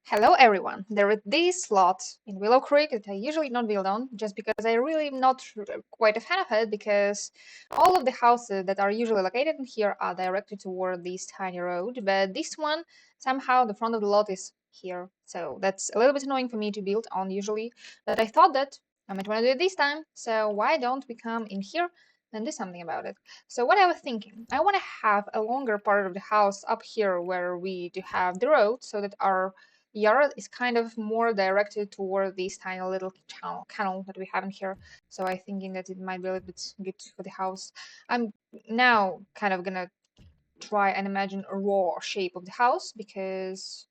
Hello everyone! There is this lot in Willow Creek that I usually not build on just because I really am not quite a fan of it because all of the houses that are usually located in here are directed toward this tiny road, but this one somehow the front of the lot is here. So that's a little bit annoying for me to build on usually, but I thought that I might want to do it this time, so why don't we come in here and do something about it? So what I was thinking, I want to have a longer part of the house up here where we do have the road so that our yard is kind of more directed toward this tiny little canal that we have in here. So I'm thinking that it might be a little bit good for the house. I'm now kind of gonna try and imagine a raw shape of the house because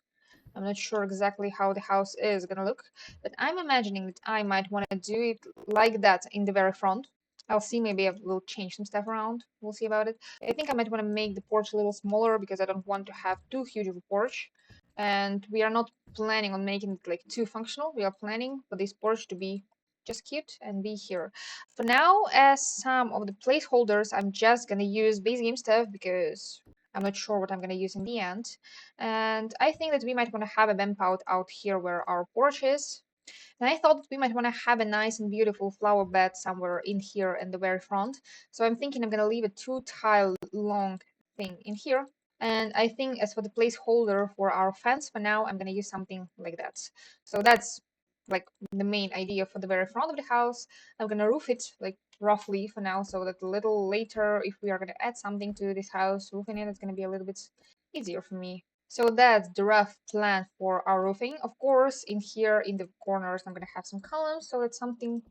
I'm not sure exactly how the house is gonna look, but I'm imagining that I might want to do it like that in the very front. I'll see, maybe I will change some stuff around. We'll see about it. I think I might want to make the porch a little smaller because I don't want to have too huge of a porch. And we are not planning on making it like too functional. We are planning for this porch to be just cute and be here. For now, as some of the placeholders, I'm just gonna use base game stuff because I'm not sure what I'm gonna use in the end. And I think that we might want to have a vent out here where our porch is. And I thought that we might want to have a nice and beautiful flower bed somewhere in here in the very front. So I'm thinking I'm going to leave a 2 tile long thing in here. And I think as for the placeholder for our fence, for now, I'm going to use something like that. So that's like the main idea for the very front of the house. I'm going to roof it like roughly for now so that a little later, if we are going to add something to this house, roofing it, it's going to be a little bit easier for me. So that's the rough plan for our roofing. Of course, in here in the corners, I'm going to have some columns so that something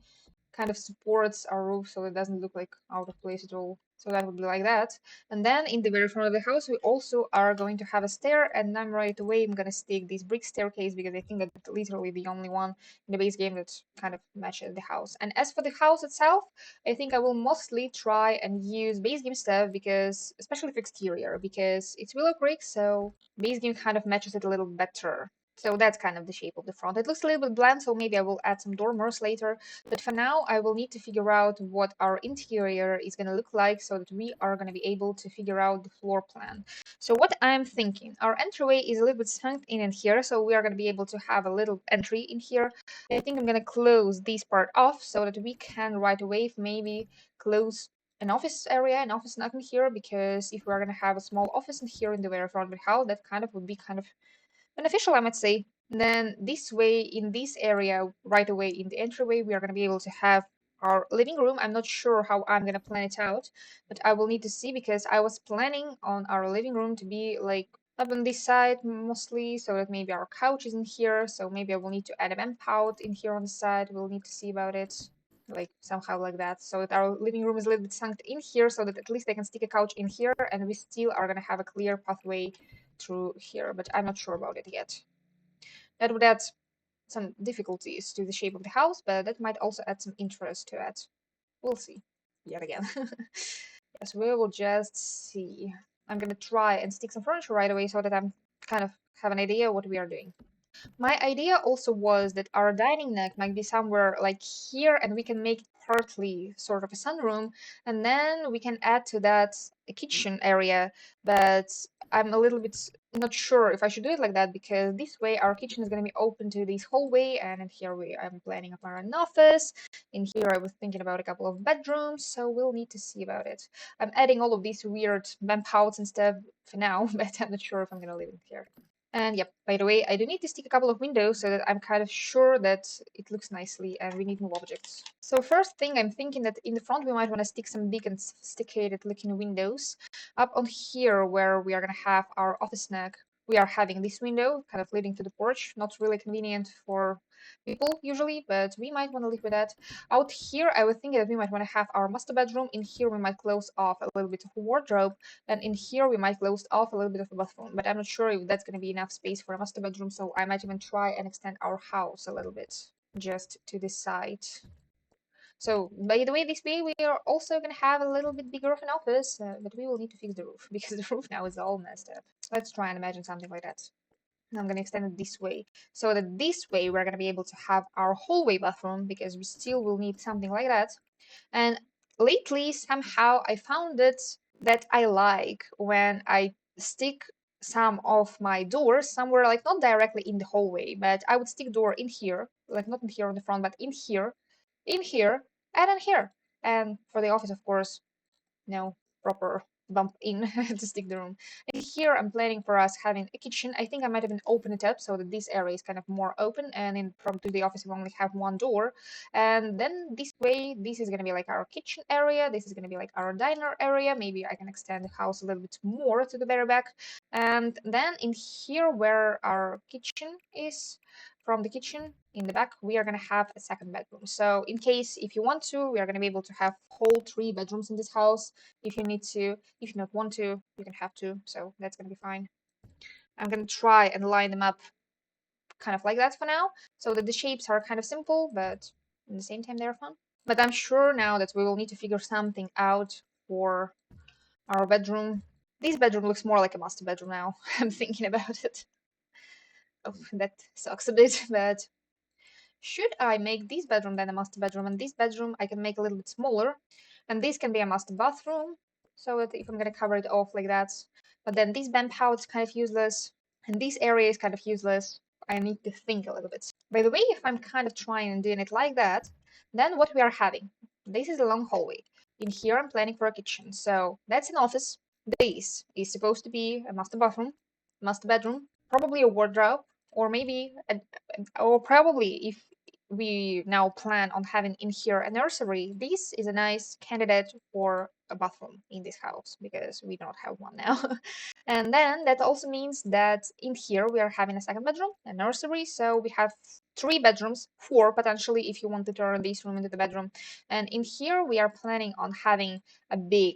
kind of supports our roof so it doesn't look like out of place at all. So that would be like that. And then in the very front of the house, we also are going to have a stair. And I'm right away, I'm going to stick this brick staircase because I think that's literally the only one in the base game that kind of matches the house. And as for the house itself, I think I will mostly try and use base game stuff because, especially for exterior, because it's Willow Creek, so base game kind of matches it a little better. So that's kind of the shape of the front. It looks a little bit bland, so maybe I will add some dormers later. But for now, I will need to figure out what our interior is going to look like so that we are going to be able to figure out the floor plan. So what I'm thinking, our entryway is a little bit sunk in here, so we are going to be able to have a little entry in here. I think I'm going to close this part off so that we can right away maybe close an office area, an office not in here, because if we're going to have a small office in here in the very front of the house, that kind of would be kind of beneficial, I might say. Then this way, in this area, right away in the entryway, we are going to be able to have our living room. I'm not sure how I'm going to plan it out, but I will need to see because I was planning on our living room to be like up on this side mostly, so that maybe our couch is in here. So maybe I will need to add a vent out in here on the side. We'll need to see about it. Like somehow like that, so that our living room is a little bit sunk in here, so that at least I can stick a couch in here, and we still are gonna have a clear pathway through here, but I'm not sure about it yet. That would add some difficulties to the shape of the house, but that might also add some interest to it. We'll see. Yet again. Yes, we will just see. I'm gonna try and stick some furniture right away so that I'm kind of have an idea what we are doing. My idea also was that our dining nook might be somewhere like here, and we can make it partly sort of a sunroom, and then we can add to that a kitchen area. But I'm a little bit not sure if I should do it like that because this way our kitchen is going to be open to this hallway, and in here I'm planning upon an office. In here I was thinking about a couple of bedrooms, so we'll need to see about it. I'm adding all of these weird vamp outs and stuff for now, but I'm not sure if I'm going to leave it here. And yep, by the way, I do need to stick a couple of windows so that I'm kind of sure that it looks nicely and we need more objects. So first thing, I'm thinking that in the front we might want to stick some big and sophisticated looking windows. Up on here where we are going to have our office snack, we are having this window kind of leading to the porch. Not really convenient for people usually, but we might want to live with that. Out here, I was thinking that we might want to have our master bedroom. In here, we might close off a little bit of a wardrobe. And in here, we might close off a little bit of a bathroom. But I'm not sure if that's going to be enough space for a master bedroom. So I might even try and extend our house a little bit just to this side. So, by the way, this way we are also going to have a little bit bigger of an office, but we will need to fix the roof because the roof now is all messed up. Let's try and imagine something like that. I'm going to extend it this way so that this way we're going to be able to have our hallway bathroom because we still will need something like that. And lately, somehow I found it that I like when I stick some of my doors somewhere, like not directly in the hallway, but I would stick door in here, like not in here on the front, but in here, and in here. And for the office, of course, no proper bump in to stick the room. And here I'm planning for us having a kitchen. I think I might even open it up so that this area is kind of more open, and in from to the office we only have one door. And then this way, this is gonna be like our kitchen area. This is gonna be like our diner area. Maybe I can extend the house a little bit more to the very back. And then in here where our kitchen is, from the kitchen in the back, we are going to have a second bedroom. So in case if you want to, we are going to be able to have whole 3 bedrooms in this house. If you need to, if you not want to, you can have to. So that's going to be fine. I'm going to try and line them up kind of like that for now, so that the shapes are kind of simple, but at the same time they're fun. But I'm sure now that we will need to figure something out for our bedroom. This bedroom looks more like a master bedroom now. I'm thinking about it. Oh, that sucks a bit, but should I make this bedroom then a master bedroom, and this bedroom I can make a little bit smaller, and this can be a master bathroom, so that if I'm gonna cover it off like that, but then this bump out is kind of useless, and this area is kind of useless. I need to think a little bit. By the way, if I'm kind of trying and doing it like that, then what we are having, this is a long hallway. In here I'm planning for a kitchen, so that's an office. This is supposed to be a master bathroom, master bedroom, probably a wardrobe, or maybe or probably if we now plan on having in here a nursery, this is a nice candidate for a bathroom in this house because we don't have one now. And then that also means that in here we are having a second bedroom, a nursery, so we have 3 bedrooms, 4 potentially if you want to turn this room into the bedroom. And in here we are planning on having a big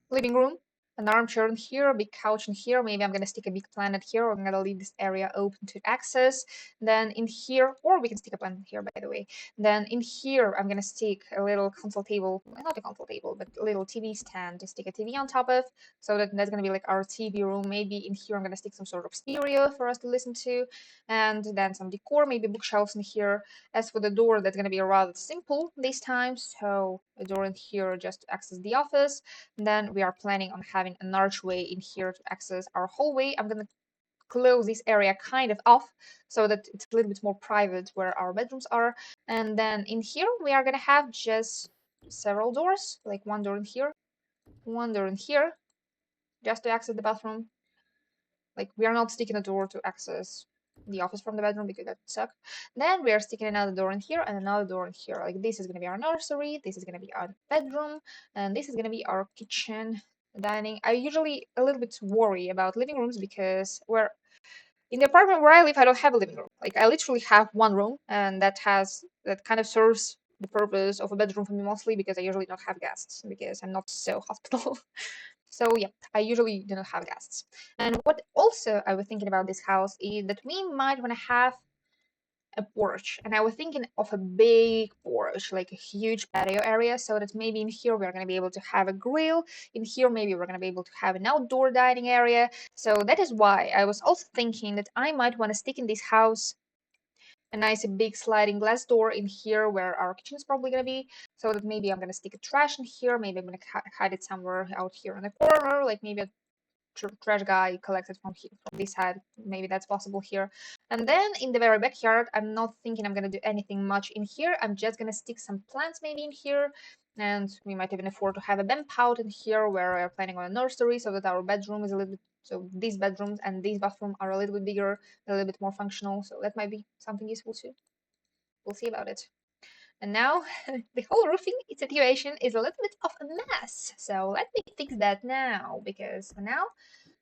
living room, an armchair in here, a big couch in here. Maybe I'm gonna stick a big planet here, or I'm gonna leave this area open to access. Then in here, or we can stick a planet here, by the way. Then in here, I'm gonna stick a little console table, well, not a console table, but a little TV stand to stick a TV on top of, so that's gonna be like our TV room. Maybe in here, I'm gonna stick some sort of stereo for us to listen to, and then some decor, maybe bookshelves in here. As for the door, that's gonna be rather simple this time, so a door in here just to access the office. Then we are planning on having an archway in here to access our hallway. I'm gonna close this area kind of off so that it's a little bit more private where our bedrooms are. And then in here we are gonna have just several doors, like one door in here, one door in here, just to access the bathroom. Like we are not sticking a door to access the office from the bedroom because that sucks. Then we are sticking another door in here and another door in here. Like this is gonna be our nursery, this is gonna be our bedroom, and this is gonna be our kitchen, dining. I usually a little bit worry about living rooms because we're in the apartment where I live, I don't have a living room. Like I literally have one room, and that kind of serves the purpose of a bedroom for me mostly because I usually don't have guests because I'm not so hospitable. So yeah, I usually do not have guests. And what also I was thinking about this house is that we might want to have a porch. And I was thinking of a big porch, like a huge patio area, so that maybe in here we're going to be able to have a grill. In here, maybe we're going to be able to have an outdoor dining area. So that is why I was also thinking that I might want to stick in this house a nice big sliding glass door in here where our kitchen is probably going to be, so that maybe I'm going to stick a trash in here. Maybe I'm going to hide it somewhere out here in the corner, like maybe a trash guy collected from here, from this side. Maybe that's possible here. And then in the very backyard, I'm not thinking I'm going to do anything much in here. I'm just going to stick some plants maybe in here. And we might even afford to have a bump out in here where we're planning on a nursery so that our bedroom is a little bit, so these bedrooms and this bathroom are a little bit bigger, a little bit more functional. So that might be something useful too. We'll see about it. And now the whole roofing situation is a little bit of a mess. So let me fix that now, because for now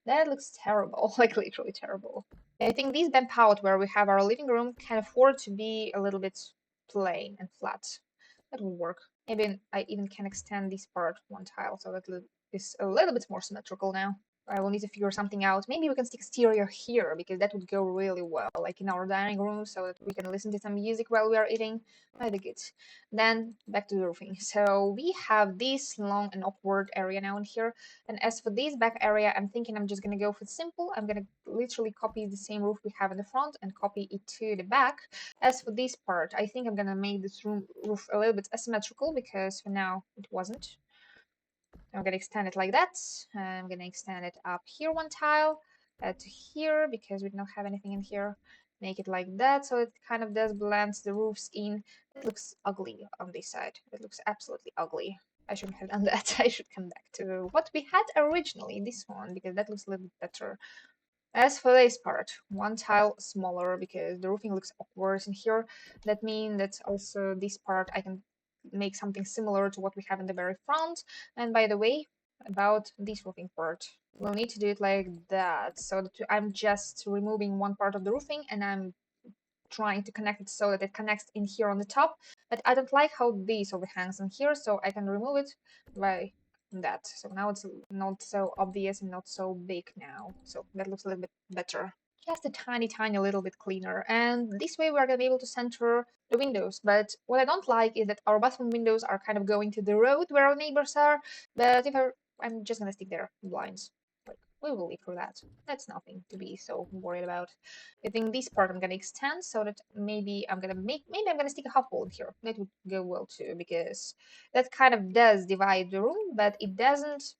that looks terrible, like literally terrible. I think this bump out where we have our living room can afford to be a little bit plain and flat. That will work. Maybe I even can extend this part one tile so that it is a little bit more symmetrical now. I will need to figure something out. Maybe we can stick stereo here because that would go really well, like in our dining room, so that we can listen to some music while we are eating. Might be good. Then back to the roofing. So we have this long and awkward area now in here. And as for this back area, I'm thinking I'm just gonna go for simple. I'm gonna literally copy the same roof we have in the front and copy it to the back. As for this part, I think I'm gonna make this roof a little bit asymmetrical because for now it wasn't. I'm gonna extend it like that. I'm gonna extend it up here one tile. add to here because we don't have anything in here. Make it like that so it kind of does blend the roofs in. It looks ugly on this side. It looks absolutely ugly. I shouldn't have done that. I should come back to what we had originally, this one, because that looks a little bit better. As for this part, one tile smaller because the roofing looks awkward in here. That means that also this part I can make something similar to what we have in the very front. And by the way, about this roofing part, we'll need to do it like that. So that I'm just removing one part of the roofing and I'm trying to connect it so that it connects in here on the top. But I don't like how this overhangs in here, so I can remove it by that. So now it's not so obvious and not so big now. So that looks a little bit better. Just a tiny little bit cleaner. And this way we're gonna be able to center the windows. But what I don't like is that our bathroom windows are kind of going to the road where our neighbors are. But if I'm just gonna stick there blinds. Like, we will live through that. That's nothing to be so worried about. I think this part I'm gonna extend so that maybe I'm gonna stick a half wall in here. That would go well too, because that kind of does divide the room, but it doesn't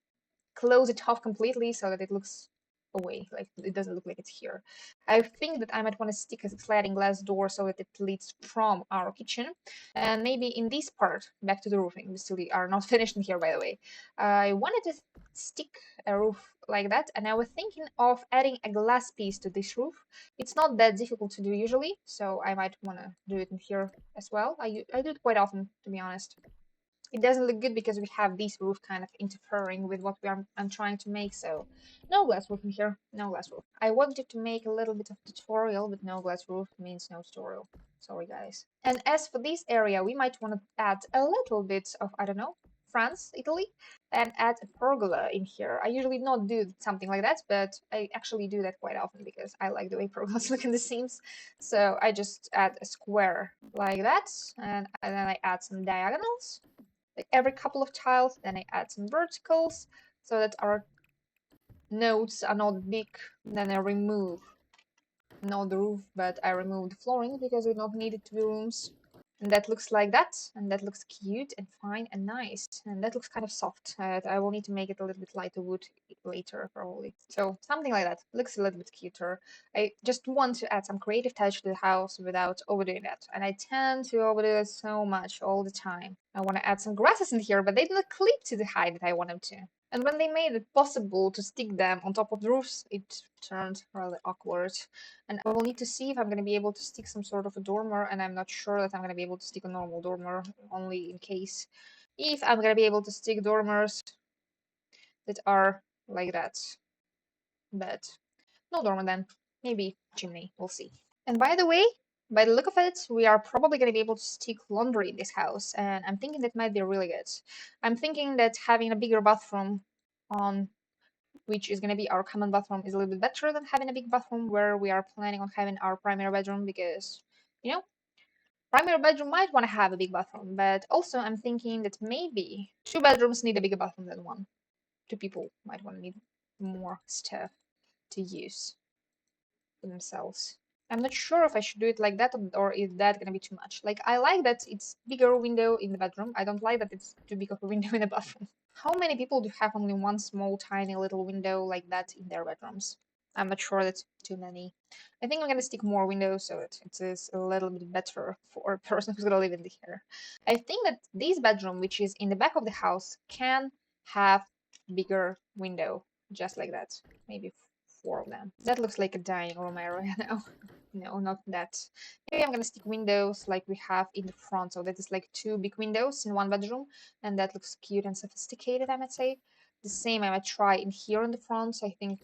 close it off completely so that it looks away, like it doesn't look like it's here. I think that I might want to stick a sliding glass door so that it leads from our kitchen, and maybe in this part back to the roofing. We still are not finished in here, by the way. I wanted to stick a roof like that, and I was thinking of adding a glass piece to this roof. It's not that difficult to do usually, so I might want to do it in here as well. I do it quite often, to be honest. It doesn't look good because we have this roof kind of interfering with what I'm trying to make. So no glass roof in here, no glass roof. I wanted to make a little bit of tutorial, but no glass roof means no tutorial. Sorry guys. And as for this area, we might want to add a little bit of, I don't know, France, Italy, and add a pergola in here. I usually not do something like that, but I actually do that quite often because I like the way pergolas look in the Sims. So I just add a square like that, and then I add some diagonals like every couple of tiles. Then I add some verticals so that our nodes are not big. Then I remove not the roof, but I remove the flooring because we don't need it to be rooms. And that looks like that, and that looks cute and fine and nice, and that looks kind of soft. I will need to make it a little bit lighter wood later, probably. So something like that looks a little bit cuter. I just want to add some creative touch to the house without overdoing that, and I tend to overdo it so much all the time. I want to add some grasses in here, but they don't clip to the height that I want them to. And when they made it possible to stick them on top of the roofs, it turned rather awkward. And I will need to see if I'm going to be able to stick some sort of a dormer, and I'm not sure that I'm going to be able to stick a normal dormer, only in case. If I'm going to be able to stick dormers that are like that. But no dormer then. Maybe chimney, we'll see. And by the way, by the look of it, we are probably going to be able to stick laundry in this house, and I'm thinking that might be really good. I'm thinking that having a bigger bathroom on which is going to be our common bathroom, is a little bit better than having a big bathroom where we are planning on having our primary bedroom because, you know, primary bedroom might want to have a big bathroom, but also I'm thinking that maybe two bedrooms need a bigger bathroom than one. Two people might want to need more stuff to use for themselves. I'm not sure if I should do it like that or is that gonna be too much. Like I like that it's bigger window in the bedroom. I don't like that it's too big of a window in the bathroom. How many people do have only one small tiny little window like that in their bedrooms? I'm not sure that's too many. I think I'm gonna stick more windows so it is a little bit better for a person who's gonna live in here. I think that this bedroom, which is in the back of the house, can have bigger window, just like that. Maybe four of them. That looks like a dining room area now. No, not that. Maybe I'm gonna stick windows like we have in the front. So that is like two big windows in one bedroom, and that looks cute and sophisticated, I might say. The same I might try in here in the front. So I think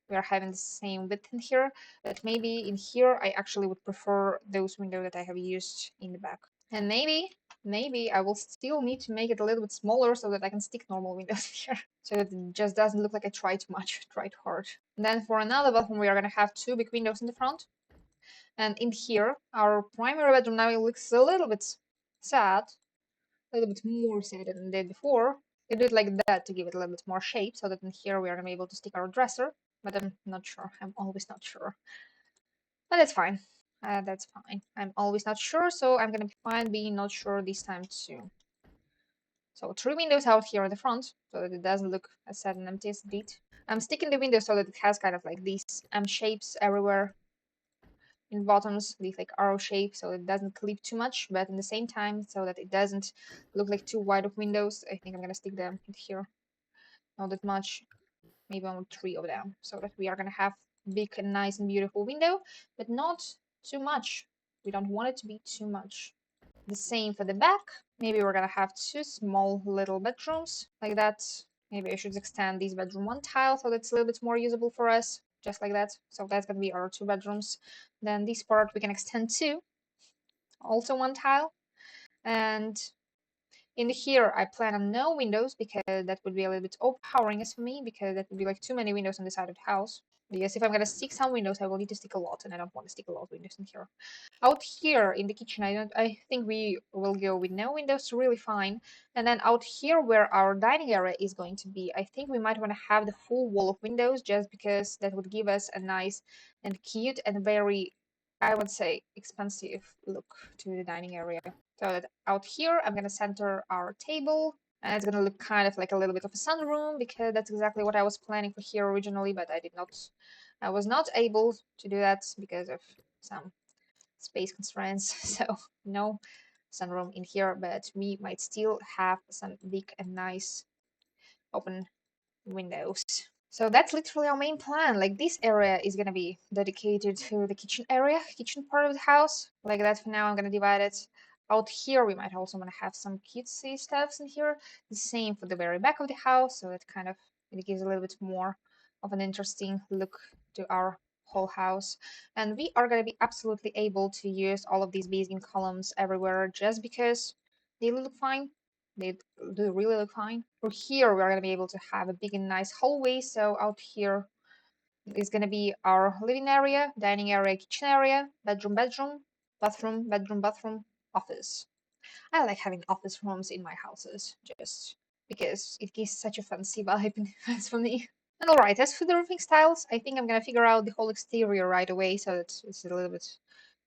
we are having the same width in here, but maybe in here I actually would prefer those windows that I have used in the back. And maybe I will still need to make it a little bit smaller so that I can stick normal windows here. So that it just doesn't look like I tried too much, tried hard. And then for another bathroom, we are going to have two big windows in the front. And in here, our primary bedroom now looks a little bit sad, a little bit more sad than it did before. I do it like that to give it a little bit more shape, so that in here we are going to be able to stick our dresser. But I'm not sure. I'm always not sure. But that's fine. That's fine. I'm always not sure, so I'm gonna be fine being not sure this time too. So 3 windows out here at the front, so that it doesn't look as sad and empty as it did. I'm sticking the windows so that it has kind of like these shapes everywhere in bottoms, these like arrow shape, so it doesn't clip too much, but in the same time, so that it doesn't look like too wide of windows, I think I'm gonna stick them in here. Not that much, maybe only 3 of them, so that we are gonna have big and nice and beautiful window, but not too much. We don't want it to be too much. The same for the back. Maybe we're gonna have 2 small little bedrooms like that. Maybe I should extend these bedroom 1 tile so that's a little bit more usable for us, just like that. So that's gonna be our 2 bedrooms. Then this part we can extend to also 1 tile. And in here, I plan on no windows because that would be a little bit overpowering as for me, because that would be like too many windows on the side of the house. Because if I'm gonna stick some windows, I will need to stick a lot, and I don't want to stick a lot of windows in here. Out here in the kitchen, I think we will go with no windows, really fine. And then out here where our dining area is going to be, I think we might want to have the full wall of windows, just because that would give us a nice and cute and very, I would say, expensive look to the dining area. So that out here, I'm gonna center our table, and it's gonna look kind of like a little bit of a sunroom, because that's exactly what I was planning for here originally, but I was not able to do that because of some space constraints. So no sunroom in here, but we might still have some big and nice open windows. So that's literally our main plan. Like, this area is gonna be dedicated to the kitchen area, kitchen part of the house. Like that for now, I'm gonna divide it. Out here, we might also want to have some cutesy stuffs in here. The same for the very back of the house, so it gives a little bit more of an interesting look to our whole house. And we are gonna be absolutely able to use all of these basement columns everywhere, just because they look fine. They do really look fine. For here, we're going to be able to have a big and nice hallway. So out here is going to be our living area, dining area, kitchen area, bedroom, bathroom, bedroom, bathroom, office. I like having office rooms in my houses, just because it gives such a fancy vibe as for me. And alright, as for the roofing styles, I think I'm gonna figure out the whole exterior right away, so that it's a little bit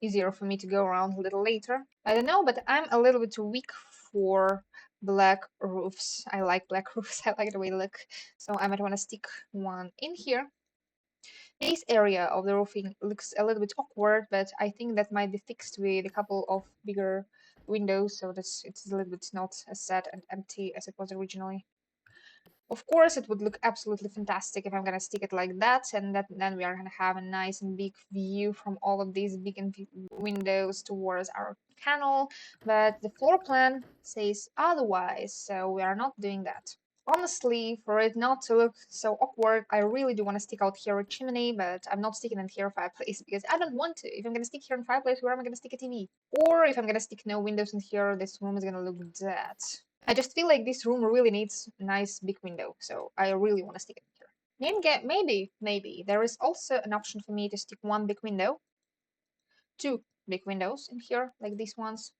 easier for me to go around a little later. I don't know, but I'm a little bit weak for black roofs. I like black roofs, I like the way they look, so I might want to stick one in here. This area of the roofing looks a little bit awkward, but I think that might be fixed with a couple of bigger windows, so that it's a little bit not as sad and empty as it was originally. Of course, it would look absolutely fantastic if I'm gonna stick it like that, and then we are gonna have a nice and big view from all of these big and windows towards our canal, but the floor plan says otherwise, so we are not doing that. Honestly, for it not to look so awkward, I really do want to stick out here a chimney, but I'm not sticking in here a fireplace because I don't want to. If I'm gonna stick here in fireplace, where am I gonna stick a TV? Or if I'm gonna stick no windows in here, this room is gonna look dead. I just feel like this room really needs a nice big window, so I really want to stick it here. Maybe there is also an option for me to stick one big window, 2 big windows in here, like these ones.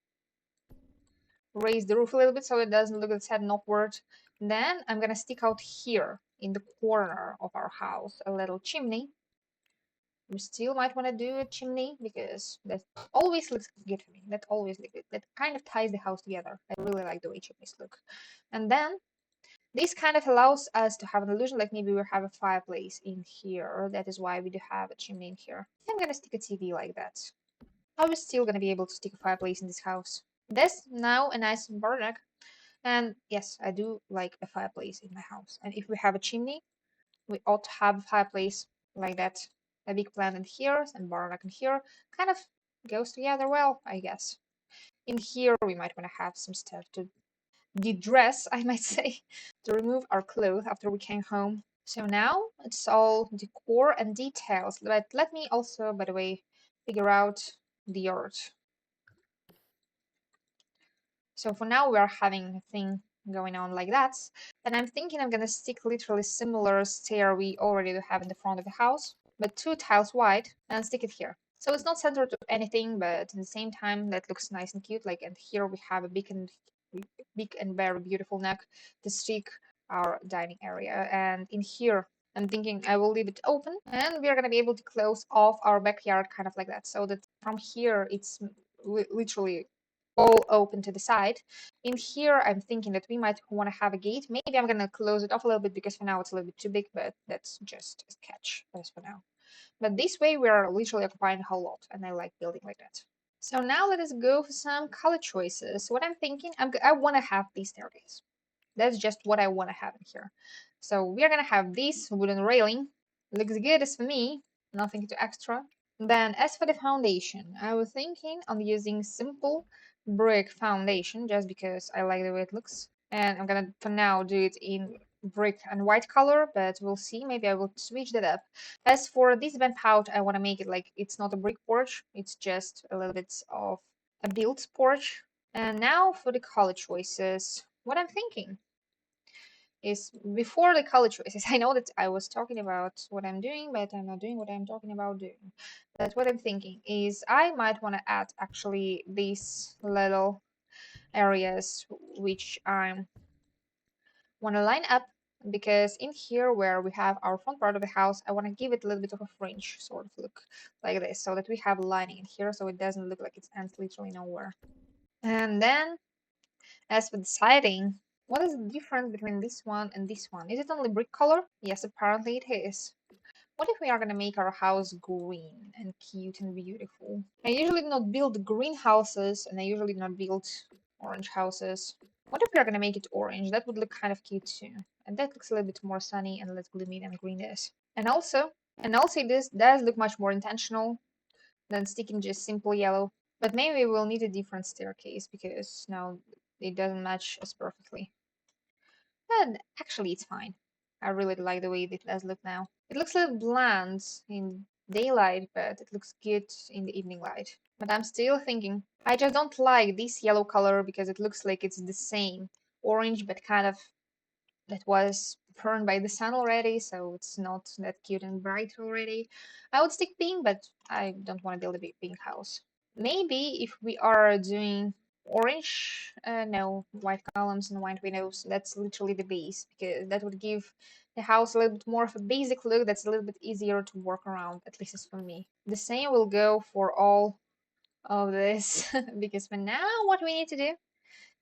Raise the roof a little bit so it doesn't look sad and awkward. Then I'm gonna stick out here in the corner of our house a little chimney. We still might want to do a chimney because that always looks good for me. That always looks good. That kind of ties the house together. I really like the way chimneys look. And then this kind of allows us to have an illusion like maybe we have a fireplace in here. That is why we do have a chimney in here. I'm gonna stick a TV like that. Are we still gonna be able to stick a fireplace in this house? There's now a nice burner. And yes, I do like a fireplace in my house. And if we have a chimney, we ought to have a fireplace like that. A big plant in here and barn in here kind of goes together well, I guess. In here, we might want to have some stuff to de-dress, I might say, to remove our clothes after we came home. So now it's all decor and details. But let me also, by the way, figure out the art. So for now, we are having a thing going on like that. And I'm thinking I'm gonna stick literally similar stair we already do have in the front of the house, but 2 tiles wide, and stick it here. So it's not centered to anything, but at the same time that looks nice and cute. Like, and here we have a big and very beautiful neck to stick our dining area. And in here, I'm thinking I will leave it open, and we are gonna be able to close off our backyard kind of like that, so that from here it's literally all open to the side. In here, I'm thinking that we might want to have a gate. Maybe I'm gonna close it off a little bit because for now it's a little bit too big, but that's just a sketch as for now. But this way we are literally occupying a whole lot, and I like building like that. So now let us go for some color choices. What I'm thinking, I want to have this staircase. That's just what I want to have in here. So we are gonna have this wooden railing. Looks good as for me, nothing too extra. Then as for the foundation, I was thinking on using simple brick foundation just because I like the way it looks. And I'm gonna for now do it in brick and white color, but we'll see. Maybe I will switch that up. As for this vent pouch, I want to make it like it's not a brick porch, it's just a little bit of a built porch. And now for the color choices. What I'm thinking is before the color choices. I know that I was talking about what I'm doing, but I'm not doing what I'm talking about doing. But what I'm thinking is I might want to add actually these little areas which I want to line up because in here where we have our front part of the house, I want to give it a little bit of a fringe sort of look like this so that we have a lining in here so it doesn't look like it ends literally nowhere. And then as for the siding, what is the difference between this one and this one? Is it only brick color? Yes, apparently it is. What if we are gonna make our house green and cute and beautiful? I usually do not build greenhouses and I usually do not build orange houses. What if we are gonna make it orange? That would look kind of cute too. And that looks a little bit more sunny and less gloomy than green is. And also this does look much more intentional than sticking just simple yellow. But maybe we'll need a different staircase because now it doesn't match us perfectly. And actually it's fine. I really like the way it does look now. It looks a little bland in daylight, but it looks good in the evening light. But I'm still thinking, I just don't like this yellow color because it looks like it's the same orange, but kind of that was burned by the sun already, so it's not that cute and bright already. I would stick pink, but I don't want to build a big pink house. Maybe if we are doing orange, no, white columns and white windows, that's literally the base, because that would give the house a little bit more of a basic look that's a little bit easier to work around, at least as for me. The same will go for all of this, because for now, what we need to do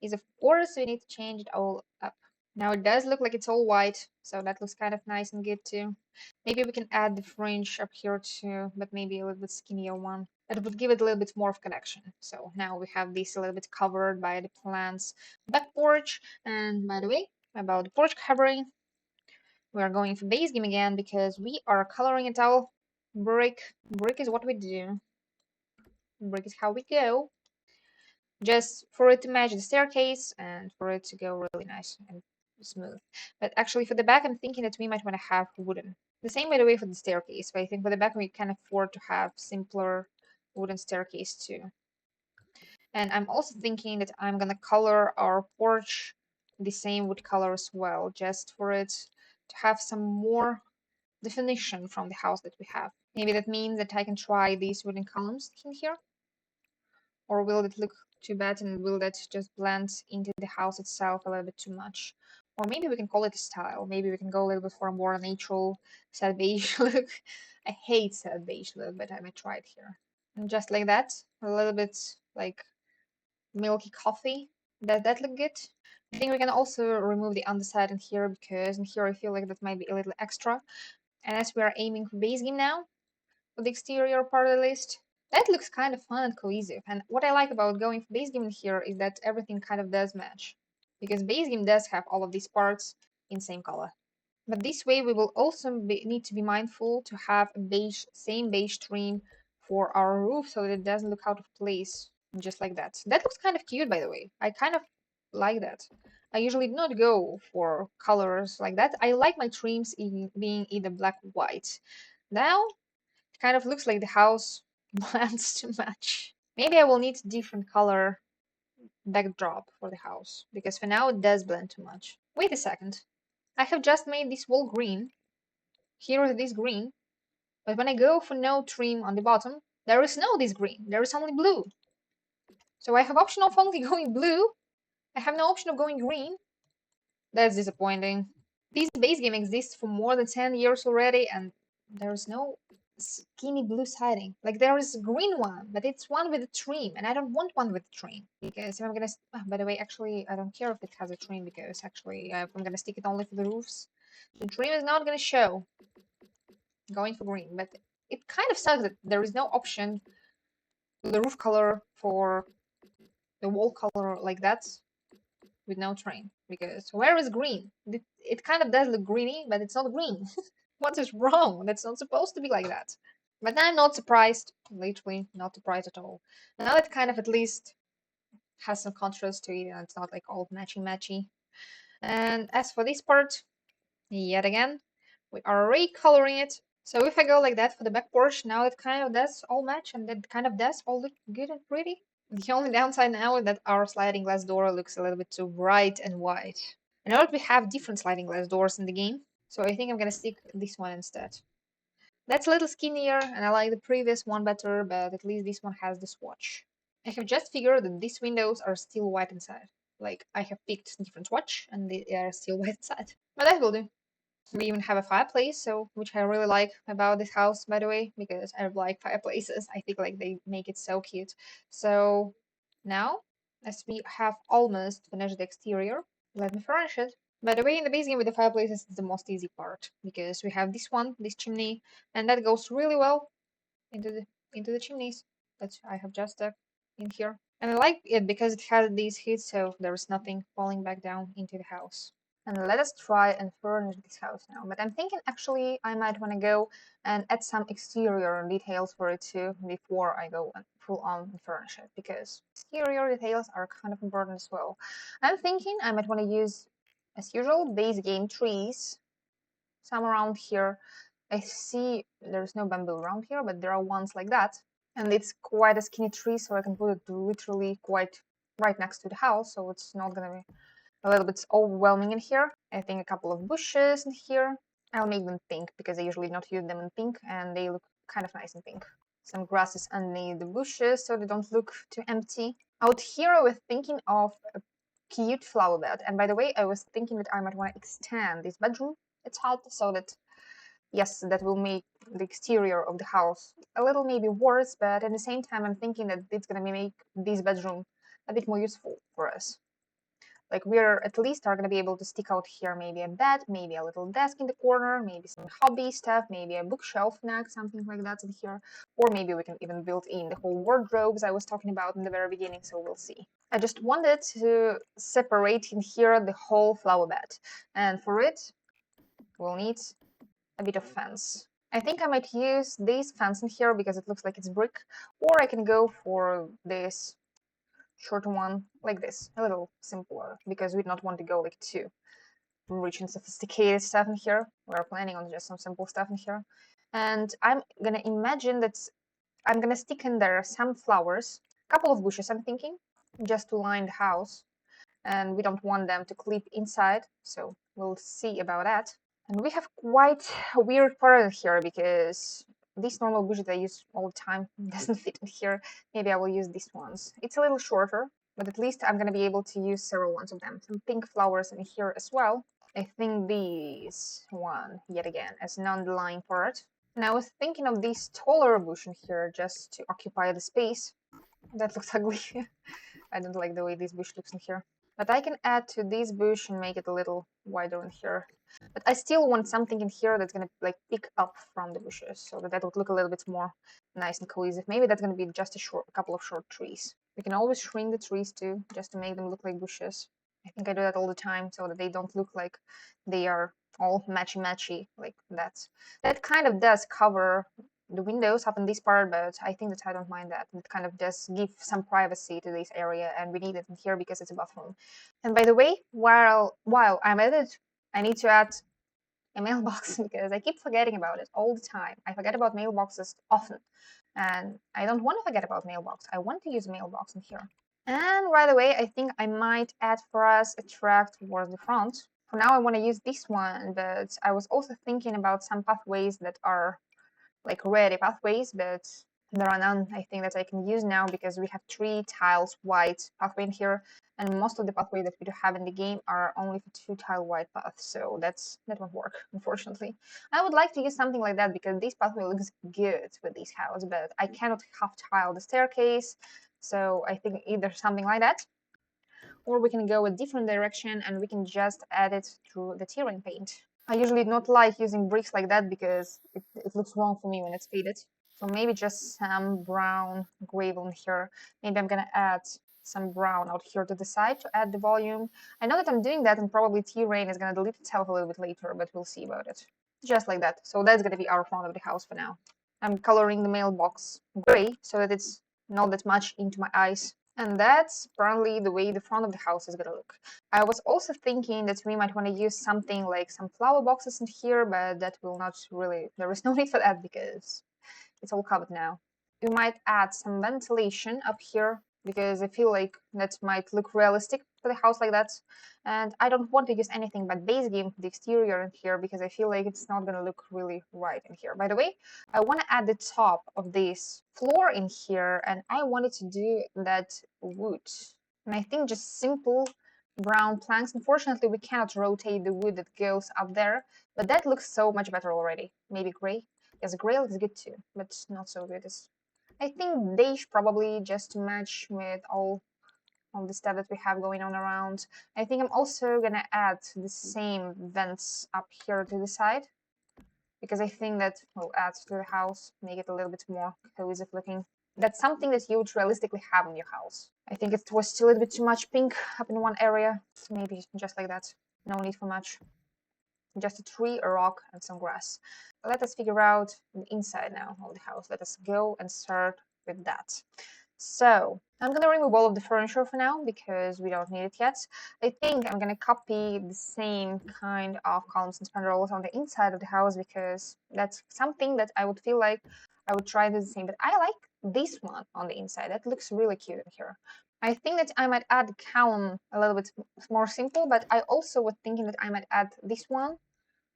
is, of course, we need to change it all up. Now it does look like it's all white, so that looks kind of nice and good too. Maybe we can add the fringe up here too, but maybe a little bit skinnier one. That would give it a little bit more of connection. So now we have this a little bit covered by the plant's back porch. And by the way, about the porch covering, we are going for base game again because we are coloring it all brick. Brick is what we do. Brick is how we go. Just for it to match the staircase and for it to go really nice and smooth. But actually for the back, I'm thinking that we might want to have wooden. The same by the way for the staircase, but I think for the back we can afford to have simpler wooden staircase too. And I'm also thinking that I'm gonna color our porch the same wood color as well, just for it to have some more definition from the house that we have. Maybe that means that I can try these wooden columns in here. Or will it look too bad and will that just blend into the house itself a little bit too much? Or maybe we can call it a style. Maybe we can go a little bit for a more natural sad beige look. I hate sad beige look, but I might try it here. And just like that, a little bit like milky coffee. That look good? I think we can also remove the underside in here because in here I feel like that might be a little extra. And as we are aiming for base game now, for the exterior part of the list, that looks kind of fun and cohesive. And what I like about going for base game in here is that everything kind of does match. Because base game does have all of these parts in same color. But this way we will also need to be mindful to have a same beige trim for our roof so that it doesn't look out of place. Just like that. That looks kind of cute, by the way. I kind of like that. I usually do not go for colors like that. I like my trims being either black or white. Now it kind of looks like the house blends too much. Maybe I will need different color backdrop for the house, because for now it does blend too much. Wait a second. I have just made this wall green. Here is this green. But when I go for no trim on the bottom, there is no this green. There is only blue. So I have option of only going blue. I have no option of going green. That's disappointing. This base game exists for more than 10 years already and there's no skinny blue siding. Like there is a green one, but it's one with a trim, and I don't want one with a trim because if I'm gonna. By the way, actually, I don't care if it has a trim because actually, if I'm gonna stick it only for the roofs, the trim is not gonna show. Going for green, but it kind of sucks that there is no option to the roof color for the wall color like that with no trim because where is green? It kind of does look greeny, but it's not green. What is wrong? That's not supposed to be like that. But I'm not surprised, literally not surprised at all. Now it kind of at least has some contrast to it and it's not like all matchy. And as for this part, yet again, we are recoloring it. So if I go like that for the back porch, now it kind of does all match and it kind of does all look good and pretty. The only downside now is that our sliding glass door looks a little bit too bright and white. I know that we have different sliding glass doors in the game, so I think I'm gonna stick this one instead. That's a little skinnier and I like the previous one better, but at least this one has the swatch. I have just figured that these windows are still white inside. Like, I have picked different swatch and they are still white inside. But that will do. We even have a fireplace, so which I really like about this house, by the way, because I like fireplaces. I think like they make it so cute. So now, as we have almost finished the exterior, let me furnish it. By the way, in the base game with the fireplaces, it's the most easy part because we have this one, this chimney, and that goes really well into the chimneys that I have just dug in here. And I like it because it has these heats, so there's nothing falling back down into the house. And let us try and furnish this house now. But I'm thinking actually I might want to go and add some exterior details for it too before I go and full on and furnish it because exterior details are kind of important as well. I'm thinking I might want to use, as usual, base game trees. Some around here. I see there's no bamboo around here, but there are ones like that. And it's quite a skinny tree, so I can put it literally quite right next to the house, so it's not gonna be a little bit overwhelming in here. I think a couple of bushes in here. I'll make them pink because I usually not use them in pink and they look kind of nice in pink. Some grasses underneath the bushes so they don't look too empty. Out here I was thinking of a cute flower bed. And by the way, I was thinking that I might want to extend this bedroom itself so that, yes, that will make the exterior of the house a little maybe worse, but at the same time I'm thinking that it's going to make this bedroom a bit more useful for us. Like we're at least are going to be able to stick out here maybe a bed, maybe a little desk in the corner, maybe some hobby stuff, maybe a bookshelf next, something like that in here. Or maybe we can even build in the whole wardrobes I was talking about in the very beginning, so we'll see. I just wanted to separate in here the whole flower bed. And for it, we'll need a bit of fence. I think I might use this fence in here because it looks like it's brick, or I can go for this short one like this, a little simpler, because we do not want to go like too rich and sophisticated stuff in here. We're planning on just some simple stuff in here. And I'm gonna imagine that I'm gonna stick in there some flowers, a couple of bushes I'm thinking, just to line the house. And we don't want them to clip inside, so we'll see about that. And we have quite a weird pattern here because these normal bushes I use all the time doesn't fit in here. Maybe I will use these ones. It's a little shorter, but at least I'm going to be able to use several ones of them. Some pink flowers in here as well. I think this one, yet again, as an underlying part. And I was thinking of this taller bush in here just to occupy the space. That looks ugly. I don't like the way this bush looks in here. But I can add to this bush and make it a little wider in here. But I still want something in here that's gonna like pick up from the bushes so that would look a little bit more nice and cohesive. Maybe that's gonna be just a couple of short trees. We can always shrink the trees too, just to make them look like bushes. I think I do that all the time so that they don't look like they are all matchy like that. That kind of does cover the windows up in this part, but I think that I don't mind that. It kind of does give some privacy to this area, and we need it in here because it's a bathroom. And by the way, while I'm at it, I need to add a mailbox because I keep forgetting about it all the time. I forget about mailboxes often, and I don't want to forget about mailbox. I want to use a mailbox in here. And right away, I think I might add for us a track towards the front. For now, I want to use this one, but I was also thinking about some pathways that are like ready pathways, but There are none, I think, that I can use now because we have 3 tiles white pathway in here, and most of the pathway that we do have in the game are only for 2 tile white paths, so that won't work, unfortunately. I would like to use something like that because this pathway looks good with this house, but I cannot half tile the staircase, so I think either something like that, or we can go a different direction and we can just add it through the terrain paint. I usually not like using bricks like that because it looks wrong for me when it's faded. So maybe just some brown gravel in here. Maybe I'm gonna add some brown out here to the side to add the volume. I know that I'm doing that and probably terrain is gonna delete itself a little bit later, but we'll see about it. Just like that. So that's gonna be our front of the house for now. I'm coloring the mailbox gray so that it's not that much into my eyes. And that's apparently the way the front of the house is gonna look. I was also thinking that we might want to use something like some flower boxes in here, but that will not really, there is no need for that because it's all covered now. We might add some ventilation up here because I feel like that might look realistic for the house like that. And I don't want to use anything but base game for the exterior in here because I feel like it's not going to look really right in here. By the way, I want to add the top of this floor in here, and I wanted to do that wood. And I think just simple brown planks. Unfortunately, we cannot rotate the wood that goes up there, but that looks so much better already. Maybe gray. Yes, gray looks good too, but not so good as I think beige probably just to match with all the stuff that we have going on around. I think I'm also gonna add the same vents up here to the side because I think that will add to the house, make it a little bit more cohesive looking. That's something that you would realistically have in your house. I think it was still a little bit too much pink up in one area, so maybe just like that. No need for much. Just a tree, a rock, and some grass. Let us figure out the inside now of the house. Let us go and start with that. So I'm gonna remove all of the furniture for now because we don't need it yet. I think I'm gonna copy the same kind of columns and spandrels on the inside of the house because that's something that I would feel like I would try to do the same. But I like this one on the inside. That looks really cute in here. I think that I might add the column a little bit more simple, but I also was thinking that I might add this one,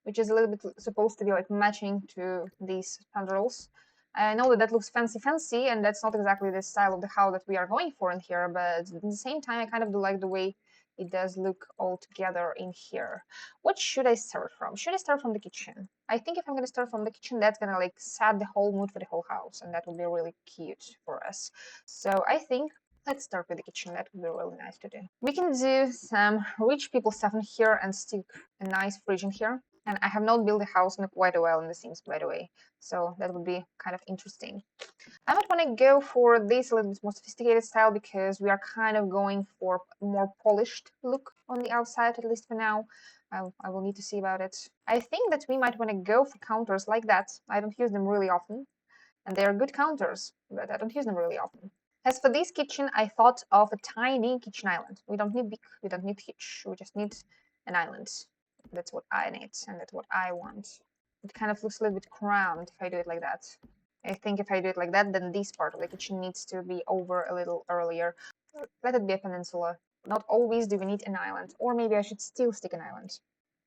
which is a little bit supposed to be like matching to these spandrels. I know that that looks fancy, and that's not exactly the style of the house that we are going for in here, but at the same time, I kind of do like the way it does look all together in here. What should I start from? Should I start from the kitchen? I think if I'm going to start from the kitchen, that's going to like set the whole mood for the whole house, and that would be really cute for us. So I think let's start with the kitchen. That would be really nice to do. We can do some rich people stuff in here and stick a nice fridge in here. And I have not built a house in quite a while in The Sims, by the way, so that would be kind of interesting. I might want to go for this a little bit more sophisticated style because we are kind of going for a more polished look on the outside, at least for now. I will need to see about it. I think that we might want to go for counters like that. I don't use them really often, and they are good counters, but I don't use them really often. As for this kitchen, I thought of a tiny kitchen island. We don't need big, we don't need huge, we just need an island. That's what I need, and that's what I want. It kind of looks a little bit cramped if I do it like that. I think if I do it like that, then this part of the kitchen needs to be over a little earlier. Let it be a peninsula. Not always do we need an island, or maybe I should still stick an island.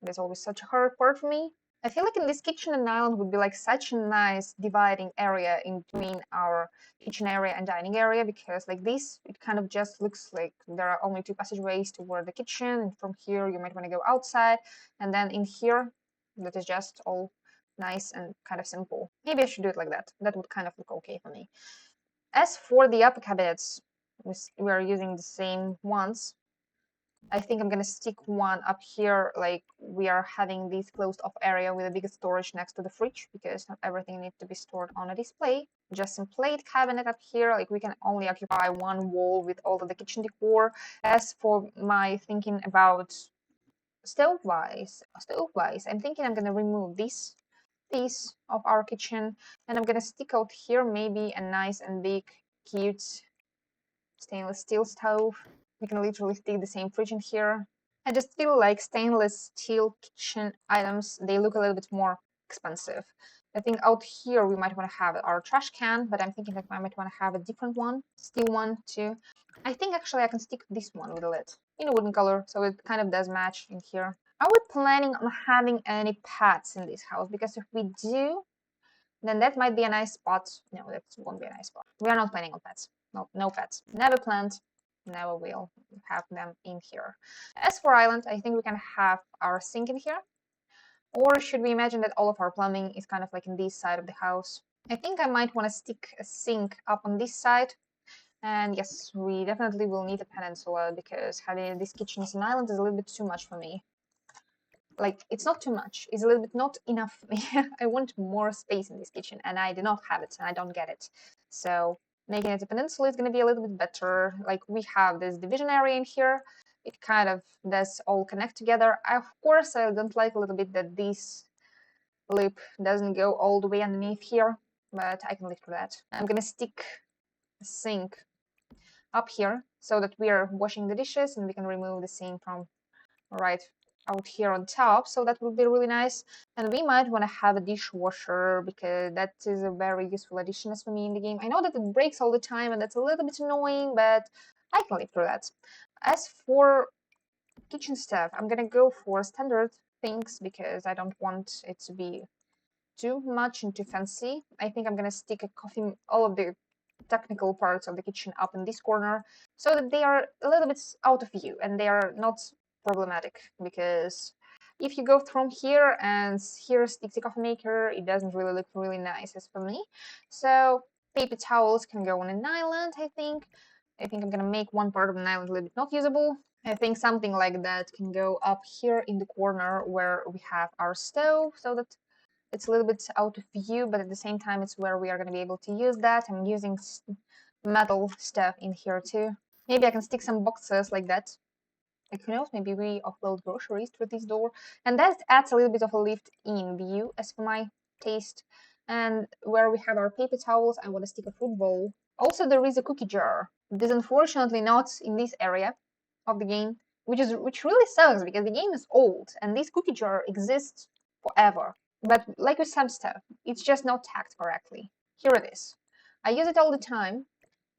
That's always such a hard part for me. I feel like in this kitchen and island would be like such a nice dividing area in between our kitchen area and dining area because like this, it kind of just looks like there are only 2 passageways toward the kitchen, and from here you might want to go outside, and then in here, that is just all nice and kind of simple. Maybe I should do it like that. That would kind of look okay for me. As for the upper cabinets, we are using the same ones. I think I'm gonna stick one up here, like we are having this closed off area with a bigger storage next to the fridge because not everything needs to be stored on a display. Just some plate cabinet up here, like we can only occupy one wall with all of the kitchen decor. As for my thinking about stove-wise, I'm thinking I'm gonna remove this piece of our kitchen and I'm gonna stick out here maybe a nice and big, cute stainless steel stove. We can literally stick the same fridge in here. I just feel like stainless steel kitchen items, they look a little bit more expensive. I think out here we might want to have our trash can, but I'm thinking that I might want to have a different one, steel one too. I think actually I can stick this one with a lid in a wooden color, so it kind of does match in here. Are we planning on having any pets in this house? Because if we do, then that might be a nice spot. No, that won't be a nice spot. We are not planning on pets. No, no pets. Never planned. Never will have them in here. As for island, I think we can have our sink in here. Or should we imagine that all of our plumbing is kind of like in this side of the house? I think I might want to stick a sink up on this side. And yes, we definitely will need a peninsula because having this kitchen as an island is a little bit too much for me. Like, it's not too much. It's a little bit not enough for me. I want more space in this kitchen and I do not have it and I don't get it. So making it a peninsula is going to be a little bit better. Like, we have this division area in here. It kind of does all connect together. Of course, I don't like a little bit that this loop doesn't go all the way underneath here, but I can live with that. I'm going to stick a sink up here so that we are washing the dishes and we can remove the sink from right out here on top, so that would be really nice. And we might want to have a dishwasher because that is a very useful addition as for me in the game. I know that it breaks all the time and that's a little bit annoying, but I can live through that. As for kitchen stuff, I'm gonna go for standard things because I don't want it to be too much and too fancy. I think I'm gonna stick a coffee, all of the technical parts of the kitchen up in this corner so that they are a little bit out of view and they are not problematic, because if you go from here and here sticks a coffee maker, it doesn't really look really nice as for me. So paper towels can go on an island. I think I'm gonna make one part of an island a little bit not usable. I think something like that can go up here in the corner where we have our stove, so that it's a little bit out of view, but at the same time, it's where we are going to be able to use that. I'm using metal stuff in here too. Maybe I can stick some boxes like that. Like, who knows, maybe we offload groceries through this door. And that adds a little bit of a lift-in view, as for my taste. And where we have our paper towels, I want to stick a fruit bowl. Also, there is a cookie jar. This is unfortunately not in this area of the game, which really sucks because the game is old and this cookie jar exists forever. But like with some stuff, it's just not tagged correctly. Here it is. I use it all the time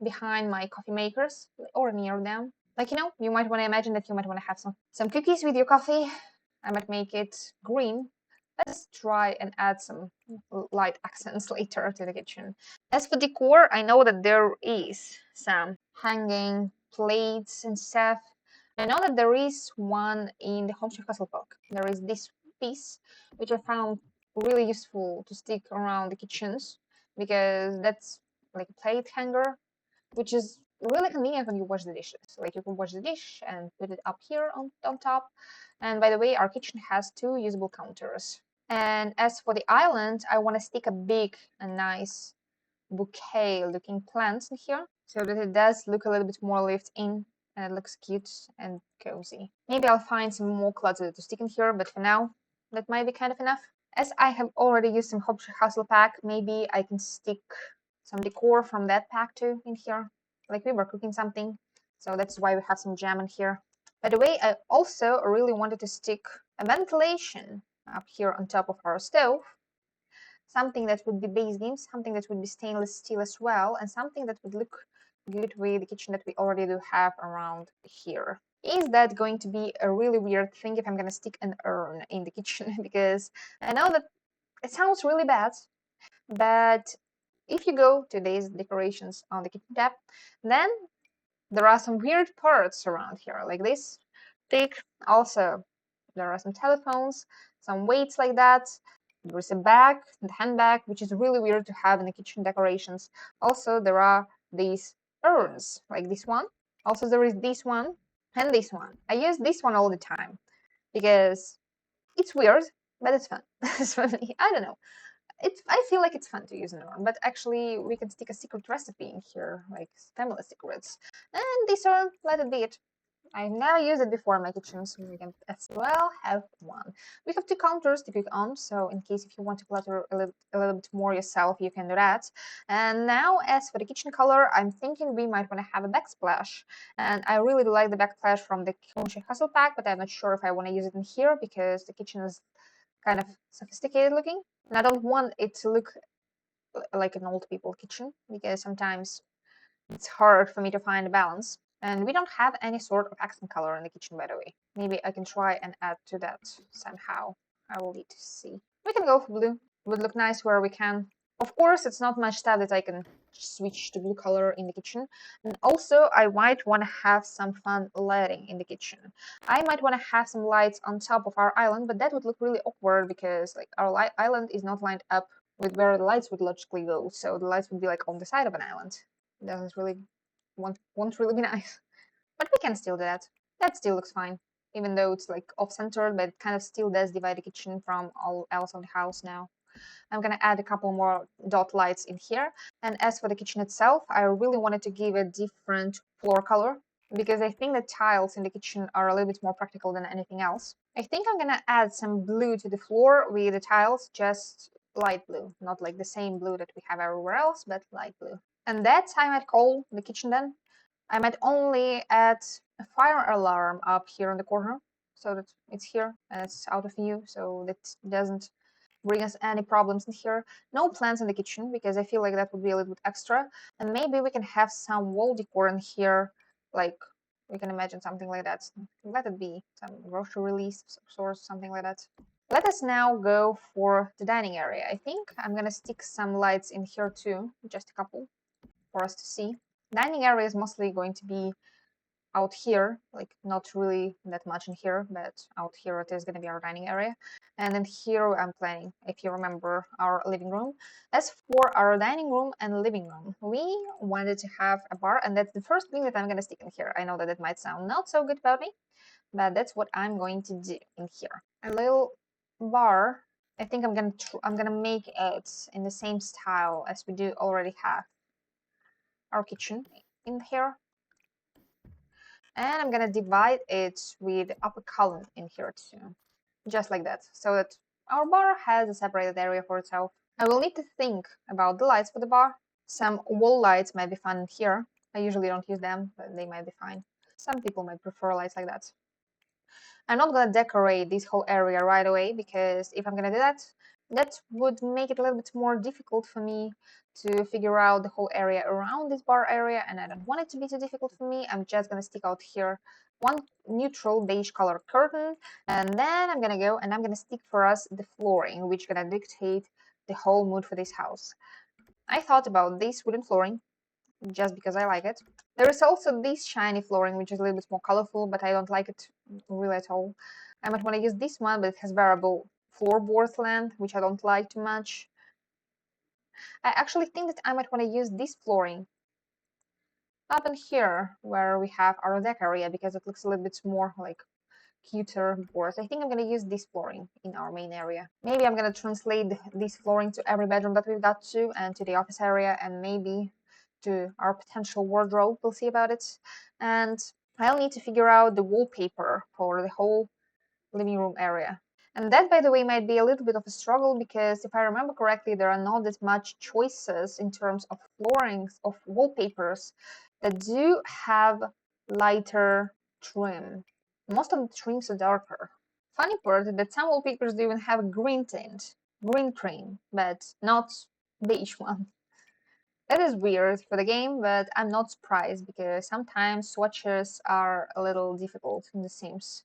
behind my coffee makers or near them. Like, you might want to imagine that you might want to have some cookies with your coffee. I might make it green. Let's try and add some light accents later to the kitchen. As for decor, I know that there is some hanging plates and stuff. I know that there is one in the Homestead Castle Park. There is this piece, which I found really useful to stick around the kitchens because that's like a plate hanger, which is really convenient when you wash the dishes. Like, you can wash the dish and put it up here on top. And by the way, our kitchen has 2 usable counters. And as for the island, I want to stick a big and nice bouquet looking plants in here so that it does look a little bit more lived in and it looks cute and cozy. Maybe I'll find some more clutter to stick in here, but for now, that might be kind of enough. As I have already used some Hustle pack, maybe I can stick some decor from that pack too in here. Like, we were cooking something, so that's why we have some jam in here. By the way, I also really wanted to stick a ventilation up here on top of our stove. Something that would be base game, something that would be stainless steel as well, and something that would look good with the kitchen that we already do have around here. Is that going to be a really weird thing if I'm going to stick an urn in the kitchen? Because I know that it sounds really bad, but if you go to these decorations on the kitchen tab, then there are some weird parts around here, like this thick. Also, there are some telephones, some weights like that. There is a bag, the handbag, which is really weird to have in the kitchen decorations. Also, there are these urns, like this one. Also, there is this one and this one. I use this one all the time because it's weird, but it's fun. It's funny. I don't know. I feel like it's fun to use an urn, but actually we can stick a secret recipe in here, like family secrets. And this urn, let it be it. I've never used it before in my kitchen, so we can as well have one. We have 2 counters to cook on, so in case if you want to clutter a little bit more yourself, you can do that. And now, as for the kitchen color, I'm thinking we might want to have a backsplash. And I really like the backsplash from the Homestead Hustle pack, but I'm not sure if I want to use it in here because the kitchen is kind of sophisticated looking. And I don't want it to look like an old people kitchen because sometimes it's hard for me to find a balance. And we don't have any sort of accent color in the kitchen, by the way. Maybe I can try and add to that somehow. I will need to see. We can go for blue. Would look nice where we can. Of course, it's not much stuff that I can switch to blue color in the kitchen. And also, I might want to have some fun lighting in the kitchen. I might want to have some lights on top of our island, but that would look really awkward because like our island is not lined up with where the lights would logically go. So the lights would be like on the side of an island. Doesn't really won't really be nice. But we can still do that. That still looks fine. Even though it's like off-centered, but it kind of still does divide the kitchen from all else of the house now. I'm gonna add a couple more dot lights in here. And as for the kitchen itself, I really wanted to give a different floor color because I think the tiles in the kitchen are a little bit more practical than anything else. I think I'm gonna add some blue to the floor with the tiles, just light blue, not like the same blue that we have everywhere else, but light blue. And that's I might call the kitchen then. I might only add a fire alarm up here in the corner so that it's here and it's out of view so that doesn't bring us any problems in here. No plants in the kitchen because I feel like that would be a little bit extra. And maybe we can have some wall decor in here, like we can imagine something like that. Let it be some grocery release source, something like that. Let us now go for the dining area. I think I'm gonna stick some lights in here too, just a couple for us to see. Dining area is mostly going to be out here, like not really that much in here, but out here it is going to be our dining area. And then here I'm planning, if you remember, our living room. As for our dining room and living room, we wanted to have a bar, and that's the first thing that I'm going to stick in here. I know that it might sound not so good about me, but that's what I'm going to do in here. A little bar. I think I'm gonna make it in the same style as we do already have our kitchen in here. And I'm gonna divide it with the upper column in here too, just like that, so that our bar has a separated area for itself. I will need to think about the lights for the bar. Some wall lights might be fun in here. I usually don't use them, but they might be fine. Some people might prefer lights like that. I'm not gonna decorate this whole area right away because if I'm gonna do that, that would make it a little bit more difficult for me to figure out the whole area around this bar area, and I don't want it to be too difficult for me. I'm just gonna stick out here one neutral beige color curtain, and then I'm gonna go and I'm gonna stick for us the flooring, which gonna dictate the whole mood for this house. I thought about this wooden flooring just because I like it. There is also this shiny flooring, which is a little bit more colorful, but I don't like it really at all. I might want to use this one, but it has variable floorboard length, which I don't like too much. I actually think that I might want to use this flooring up in here, where we have our deck area, because it looks a little bit more like cuter boards. I think I'm going to use this flooring in our main area. Maybe I'm going to translate this flooring to every bedroom that we've got to, and to the office area, and maybe to our potential wardrobe. We'll see about it. And I'll need to figure out the wallpaper for the whole living room area. And that, by the way, might be a little bit of a struggle because if I remember correctly, there are not that much choices in terms of floorings of wallpapers that do have lighter trim. Most of the trims are darker. Funny part is that some wallpapers do even have a green tint, green trim, but not beige one. That is weird for the game, but I'm not surprised because sometimes swatches are a little difficult in The Sims.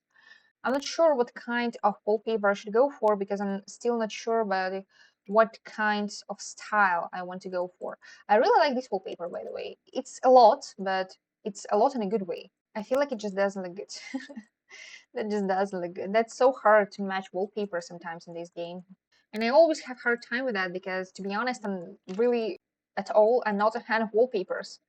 I'm not sure what kind of wallpaper I should go for because I'm still not sure about what kinds of style I want to go for. I really like this wallpaper, by the way. It's a lot, but it's a lot in a good way. I feel like it just doesn't look good. That just doesn't look good. That's so hard to match wallpaper sometimes in this game. And I always have hard time with that because, to be honest, I'm not a fan of wallpapers,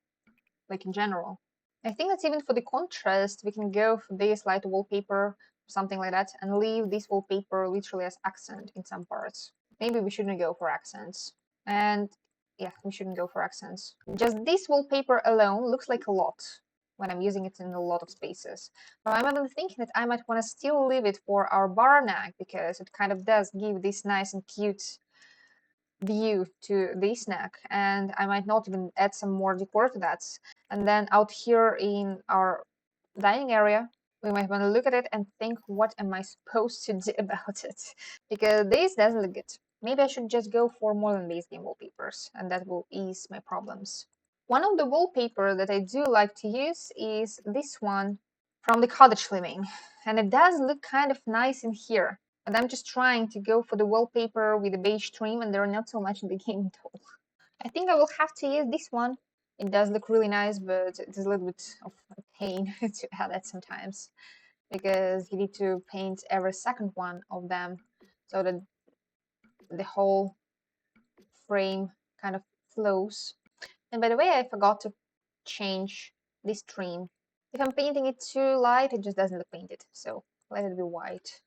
like in general. I think that even for the contrast, we can go for this light wallpaper, something like that, and leave this wallpaper literally as accent in some parts. Maybe we shouldn't go for accents. And yeah, we shouldn't go for accents. Just this wallpaper alone looks like a lot when I'm using it in a lot of spaces. But I'm even thinking that I might want to still leave it for our bar neck because it kind of does give this nice and cute view to the snack, and I might not even add some more decor to that. And then out here in our dining area, we might want to look at it and think, what am I supposed to do about it? Because this doesn't look good. Maybe I should just go for more than base game wallpapers, and that will ease my problems. One of the wallpaper that I do like to use is this one from the Cottage Living, and it does look kind of nice in here. And I'm just trying to go for the wallpaper with the beige trim, and they're not so much in the game at all. I think I will have to use this one. It does look really nice, but it is a little bit of a pain to add that sometimes, because you need to paint every second one of them so that the whole frame kind of flows. And by the way, I forgot to change this trim. If I'm painting it too light, it just doesn't look painted. So let it be white.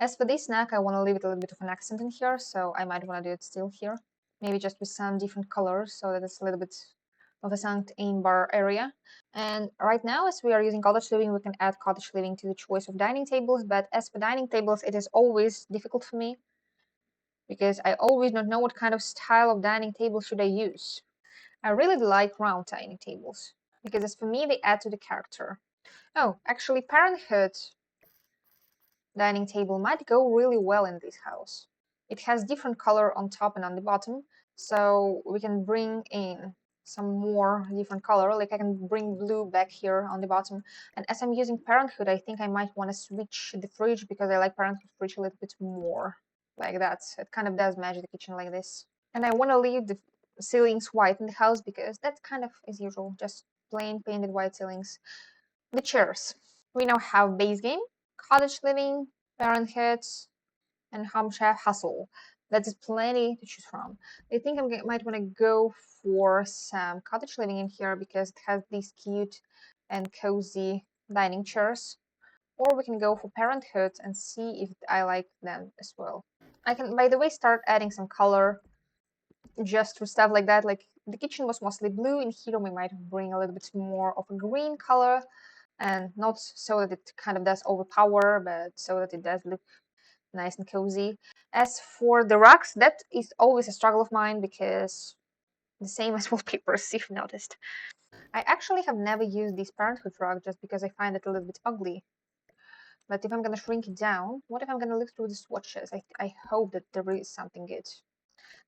As for this neck, I want to leave it a little bit of an accent in here, so I might want to do it still here. Maybe just with some different colors so that it's a little bit of a Sankt bar area. And right now, as we are using Cottage Living, we can add Cottage Living to the choice of dining tables. But as for dining tables, it is always difficult for me because I always don't know what kind of style of dining table should I use. I really like round dining tables because as for me, they add to the character. Oh, actually, Parenthood dining table might go really well in this house. It has different color on top and on the bottom, so we can bring in some more different color. Like I can bring blue back here on the bottom. And as I'm using Parenthood, I think I might want to switch the fridge because I like Parenthood fridge a little bit more. Like that. It kind of does match the kitchen like this. And I want to leave the ceilings white in the house because that's kind of as usual, just plain painted white ceilings. The chairs. We now have base game, Cottage Living, Parenthood, and Home Chef Hustle. That is plenty to choose from. I think I might want to go for some Cottage Living in here because it has these cute and cozy dining chairs. Or we can go for Parenthood and see if I like them as well. I can, by the way, start adding some color just for stuff like that. Like the kitchen was mostly blue, in here we might bring a little bit more of a green color, and not so that it kind of does overpower, but so that it does look nice and cozy. As for the rugs, that is always a struggle of mine because the same as wallpapers, if you noticed. I actually have never used this Parenthood rug just because I find it a little bit ugly. But if I'm gonna shrink it down, what if I'm gonna look through the swatches? I hope that there is something good.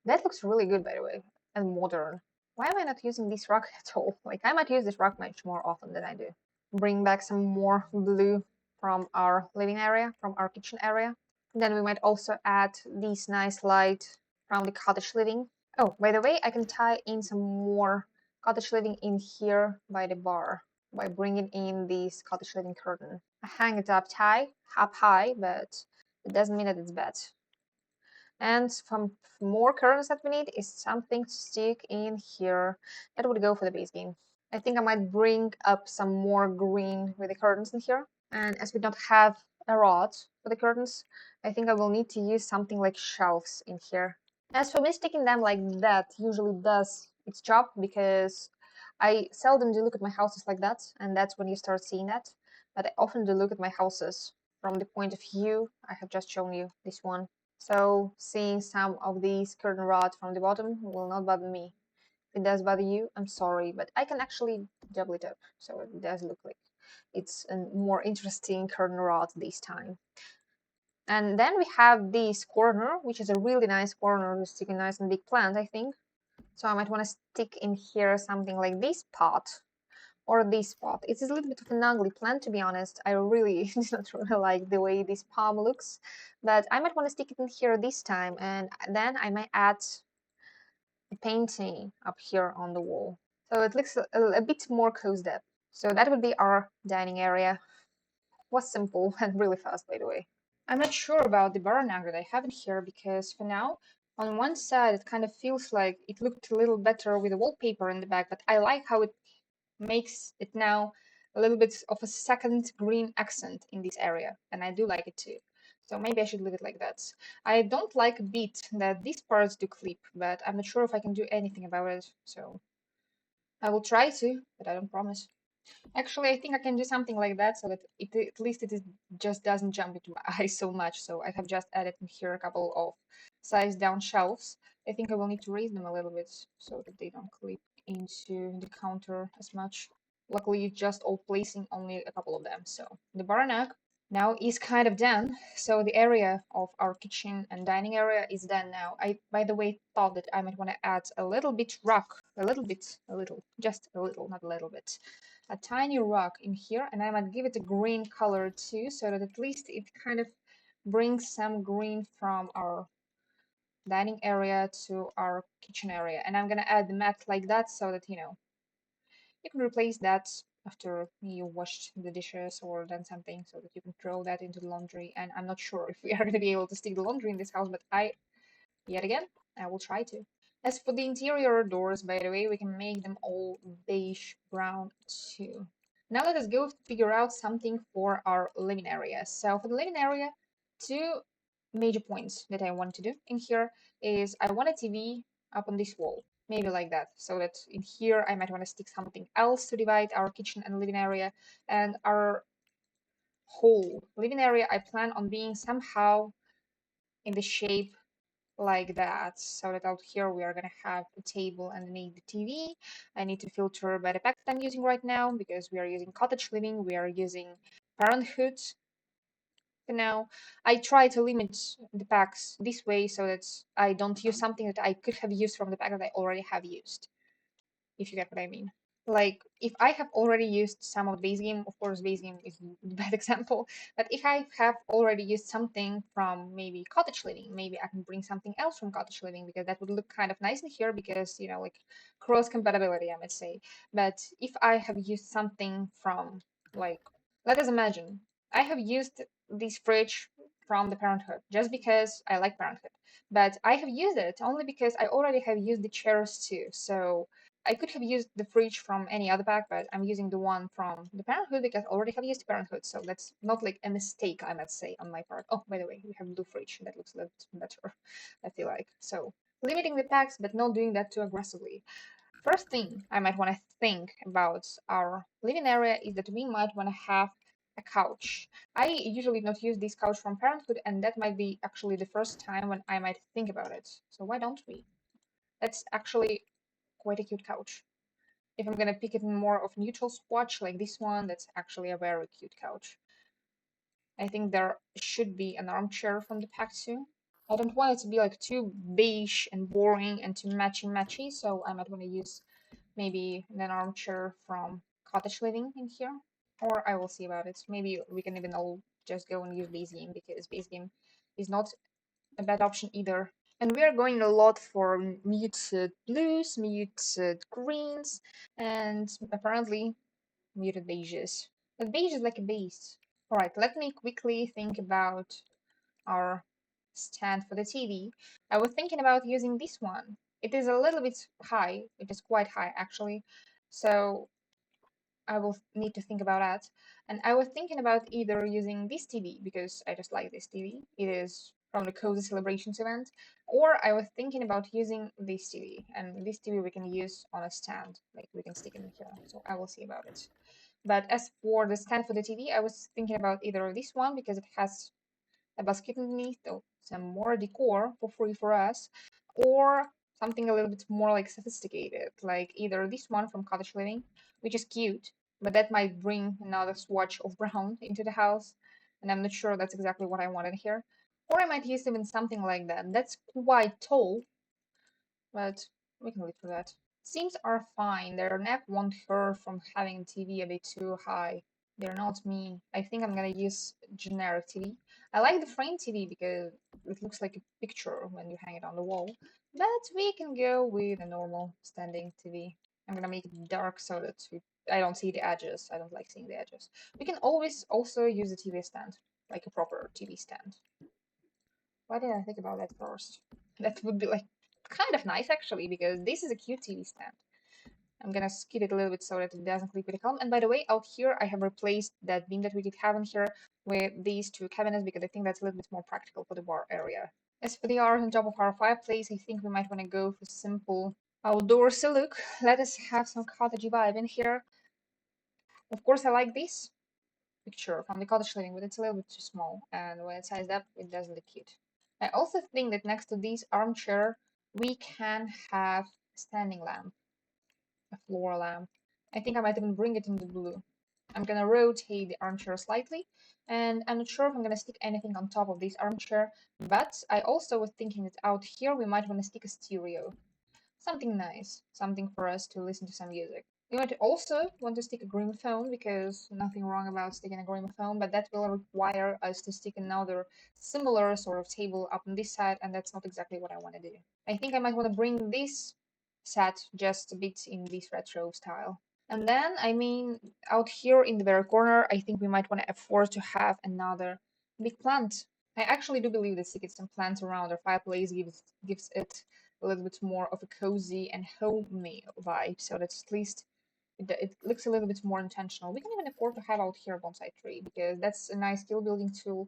That looks really good, by the way, and modern. Why am I not using this rug at all? Like, I might use this rug much more often than I do. Bring back some more blue from our living area, from our kitchen area. Then we might also add these nice light from the Cottage Living. Oh, by the way, I can tie in some more Cottage Living in here by the bar by bringing in this Cottage Living curtain. I hang it up high, but it doesn't mean that it's bad. And some more curtains that we need is something to stick in here. That would go for the base game. I think I might bring up some more green with the curtains in here. And as we don't have a rod for the curtains, I think I will need to use something like shelves in here. As for me, sticking them like that usually does its job because I seldom do look at my houses like that, and that's when you start seeing that. But I often do look at my houses from the point of view I have just shown you, this one. So seeing some of these curtain rods from the bottom will not bother me. If it does bother you, I'm sorry, but I can actually double it up, so it does look like it's a more interesting curtain rod this time. And then we have this corner, which is a really nice corner to stick a nice and big plant, I think. So I might want to stick in here something like this pot or this spot. It's a little bit of an ugly plant, to be honest. I really do not really like the way this palm looks, but I might want to stick it in here this time, and then I might add a painting up here on the wall. So it looks a bit more closed up. So that would be our dining area. Was simple and really fast, by the way. I'm not sure about the barnacle that I have in here because for now, on one side it kind of feels like it looked a little better with the wallpaper in the back, but I like how it makes it now a little bit of a second green accent in this area, and I do like it too. So maybe I should leave it like that. I don't like a bit that these parts do clip, but I'm not sure if I can do anything about it, so I will try to, but I don't promise. Actually, I think I can do something like that so that at least it just doesn't jump into my eyes so much. So I have just added in here a couple of size down shelves. I think I will need to raise them a little bit so that they don't clip into the counter as much. Luckily, just all placing only a couple of them. So the barnac now is kind of done. So the area of our kitchen and dining area is done now. I, by the way, thought that I might want to add a little bit rock, just a little, not a little bit, a tiny rock in here, and I might give it a green color too, so that at least it kind of bring some green from our dining area to our kitchen area. And I'm gonna add the mat like that so that, you can replace that after you washed the dishes or done something so that you can throw that into the laundry. And I'm not sure if we are gonna be able to stick the laundry in this house, but yet again, I will try to. As for the interior doors, by the way, we can make them all beige brown too. Now let us go figure out something for our living area. So for the living area, two major points that I want to do in here is I want a TV up on this wall, maybe like that, so that in here I might want to stick something else to divide our kitchen and living area, and our whole living area I plan on being somehow in the shape like that, so that out here we are going to have a table underneath the TV. I need to filter by the pack that I'm using right now because we are using Cottage Living, we are using Parenthood for now. I try to limit the packs this way so that I don't use something that I could have used from the pack that I already have used, if you get what I mean. Like, if I have already used some of base game, of course, base game is a bad example, but if I have already used something from maybe Cottage Living, maybe I can bring something else from Cottage Living because that would look kind of nice in here because, like cross compatibility, I might say. But if I have used something from, like, let us imagine, I have used this fridge from the Parenthood just because I like Parenthood, but I have used it only because I already have used the chairs too. So I could have used the fridge from any other pack, but I'm using the one from the Parenthood because I already have used Parenthood, so that's not like a mistake, I might say, on my part. Oh, by the way, we have blue fridge. That looks a little bit better, I feel like. So, limiting the packs, but not doing that too aggressively. First thing I might want to think about our living area is that we might want to have a couch. I usually not use this couch from Parenthood, and that might be actually the first time when I might think about it. So why don't we? That's actually quite a cute couch. If I'm gonna pick it in more of neutral swatch like this one, that's actually a very cute couch. I think there should be an armchair from the pack too. I don't want it to be like too beige and boring and too matchy, so I might want to use maybe an armchair from Cottage Living in here. Or I will see about it. Maybe we can even all just go and use base game because base game is not a bad option either. And we are going a lot for muted blues, muted greens, and apparently muted beiges. But beige is like a base. Alright, let me quickly think about our stand for the TV. I was thinking about using this one. It is a little bit high. It is quite high actually. So I will need to think about that. And I was thinking about either using this TV because I just like this TV. It is from the Cozy Celebrations event. Or I was thinking about using this TV. And this TV we can use on a stand. Like we can stick it in here. So I will see about it. But as for the stand for the TV, I was thinking about either this one because it has a basket underneath, so some more decor for free for us, or something a little bit more like sophisticated, like either this one from Cottage Living, which is cute, but that might bring another swatch of brown into the house, and I'm not sure that's exactly what I wanted here. Or I might use even something like that. That's quite tall, but we can wait for that. Seams are fine. Their neck won't hurt from having TV a bit too high. They're not mean. I think I'm gonna use generic TV. I like the frame TV because it looks like a picture when you hang it on the wall. But we can go with a normal standing TV. I'm gonna make it dark so that I don't see the edges. I don't like seeing the edges. We can always also use a TV stand, like a proper TV stand. Why didn't I think about that first? That would be like kind of nice actually, because this is a cute TV stand. I'm gonna skip it a little bit so that it doesn't clip with the column. And by the way, out here I have replaced that beam that we did have in here with these two cabinets because I think that's a little bit more practical for the bar area. As for the art on top of our fireplace, I think we might want to go for simple outdoors look. Let us have some cottagey vibe in here. Of course, I like this picture from the Cottage Living, but it's a little bit too small, and when it's sized up, it doesn't look cute. I also think that next to this armchair, we can have a standing lamp, a floor lamp. I think I might even bring it in the blue. I'm gonna rotate the armchair slightly, and I'm not sure if I'm gonna stick anything on top of this armchair, but I also was thinking that out here we might want to stick a stereo. Something nice, something for us to listen to some music. You might also want to stick a gramophone because nothing wrong about sticking a gramophone, but that will require us to stick another similar sort of table up on this side, and that's not exactly what I want to do. I think I might want to bring this set just a bit in this retro style. And then, I mean, out here in the very corner, I think we might want to afford to have another big plant. I actually do believe that sticking some plants around our fireplace gives it a little bit more of a cozy and homey vibe, so that at least it looks a little bit more intentional. We can even afford to have out here a bonsai tree because that's a nice skill building tool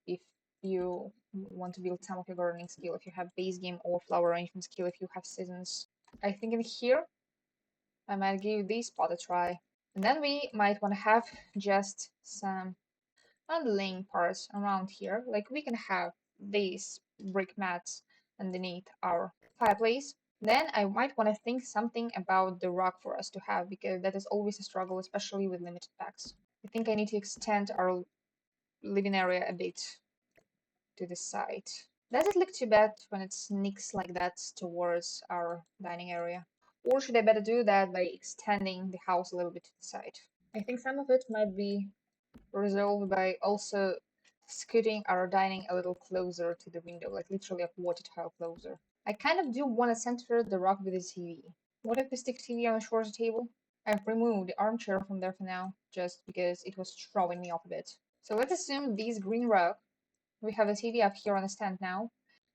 if you want to build some of your gardening skill, if you have base game or flower arrangement skill, if you have seasons. I think in here I might give this pot a try. And then we might want to have just some underlaying parts around here. Like we can have these brick mats underneath our fireplace. Then I might want to think something about the rug for us to have because that is always a struggle, especially with limited packs. I think I need to extend our living area a bit to the side. Does it look too bad when it sneaks like that towards our dining area? Or should I better do that by extending the house a little bit to the side? I think some of it might be resolved by also scooting our dining a little closer to the window, like literally a quarter tile closer. I kind of do want to center the rug with the TV. What if we stick TV on a shorter table? I've removed the armchair from there for now, just because it was throwing me off a bit. So let's assume this green rug. We have the TV up here on the stand now.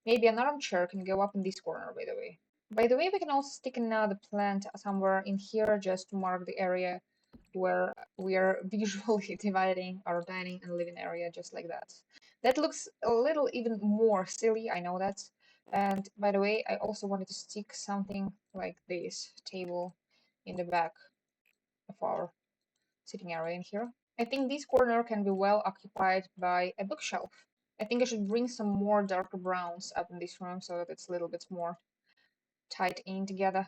Maybe an armchair can go up in this corner, by the way. By the way, we can also stick another plant somewhere in here just to mark the area where we are visually dividing our dining and living area just like that. That looks a little even more silly, I know that. And by the way, I also wanted to stick something like this table in the back of our sitting area in here. I think this corner can be well occupied by a bookshelf. I think I should bring some more darker browns up in this room so that it's a little bit more tied in together.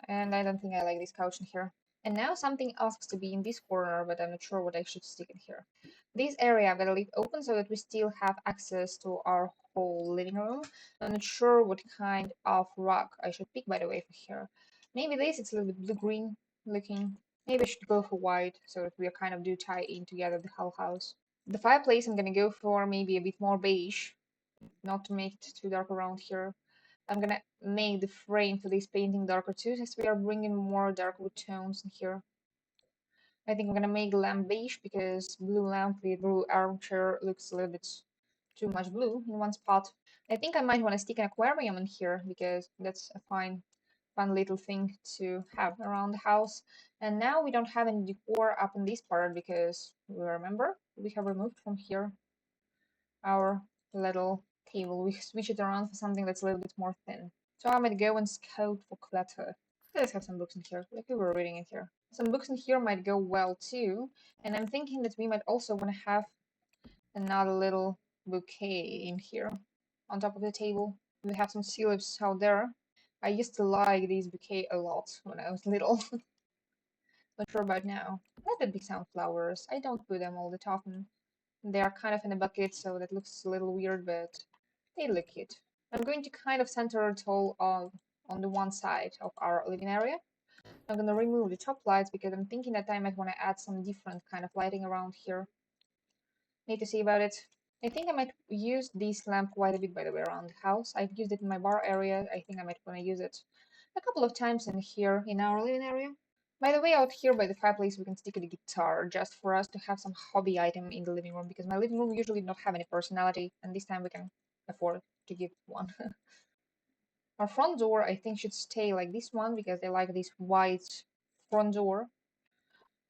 And I don't think I like this couch in here. And now something asks to be in this corner, but I'm not sure what I should stick in here. This area I'm gonna leave open so that we still have access to our whole living room. I'm not sure what kind of rug I should pick, by the way, for here. Maybe this, it's a little bit blue-green looking. Maybe I should go for white so that we are kind of do tie in together the whole house. The fireplace I'm gonna go for maybe a bit more beige, not to make it too dark around here. I'm gonna make the frame for this painting darker too, since we are bringing more dark wood tones in here. I think I'm gonna make lamp beige because blue lamp with blue armchair looks a little bit too much blue in one spot. I think I might want to stick an aquarium in here because that's a fun little thing to have around the house. And now we don't have any decor up in this part because remember we have removed from here our little table. We switch it around for something that's a little bit more thin. So I'm gonna go and scout for clutter. Let's have some books in here, like we were reading in here. Some books in here might go well too, and I'm thinking that we might also want to have another little bouquet in here on top of the table. We have some tulips out there. I used to like these bouquet a lot when I was little. Not sure about now. Let it be sunflowers. I don't put them all the time. They are kind of in a bucket, so that looks a little weird, but they look cute. I'm going to kind of center it all on the one side of our living area. I'm going to remove the top lights because I'm thinking that I might want to add some different kind of lighting around here. Need to see about it. I think I might use this lamp quite a bit, by the way, around the house. I've used it in my bar area. I think I might want to use it a couple of times in here in our living area. By the way, out here by the fireplace, we can stick a guitar just for us to have some hobby item in the living room because my living room usually don't have any personality, and this time we can afford to give one. Our front door, I think, should stay like this one because I like this white front door.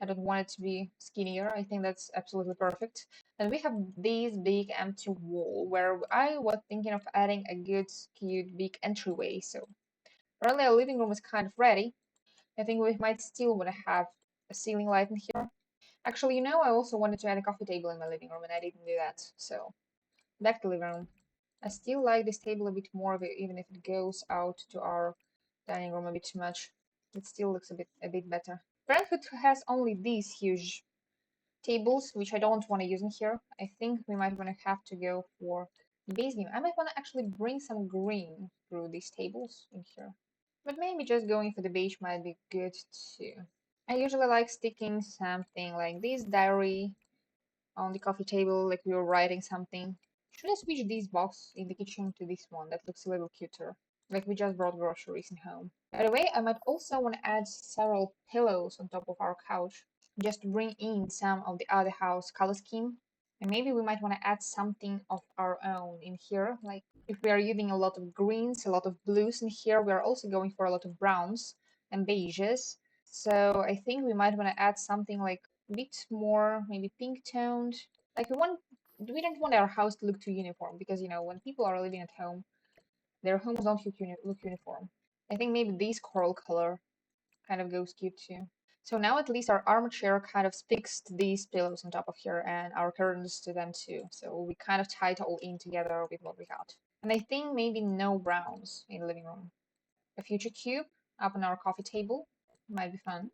I don't want it to be skinnier. I think that's absolutely perfect. And we have this big empty wall where I was thinking of adding a good, cute, big entryway. So apparently our living room is kind of ready. I think we might still want to have a ceiling light in here. Actually, I also wanted to add a coffee table in my living room and I didn't do that. So back to living room. I still like this table a bit more of it, even if it goes out to our dining room a bit too much. It still looks a bit better. Parenthood has only these huge tables, which I don't want to use in here. I think we might want to have to go for base game. I might want to actually bring some green through these tables in here. But maybe just going for the beige might be good too. I usually like sticking something like this diary on the coffee table, like we were writing something. Should I switch this box in the kitchen to this one? That looks a little cuter. Like we just brought groceries in home. By the way, I might also want to add several pillows on top of our couch, just to bring in some of the other house color scheme. And maybe we might want to add something of our own in here. Like if we are using a lot of greens, a lot of blues in here, we are also going for a lot of browns and beiges. So I think we might want to add something like a bit more maybe pink toned. Like we don't want our house to look too uniform because when people are living at home, their homes don't look uniform. I think maybe this coral color kind of goes cute too. So now at least our armchair kind of sticks to these pillows on top of here and our curtains to them too. So we kind of tie it all in together with what we got. And I think maybe no browns in the living room. A future cube up on our coffee table might be fun.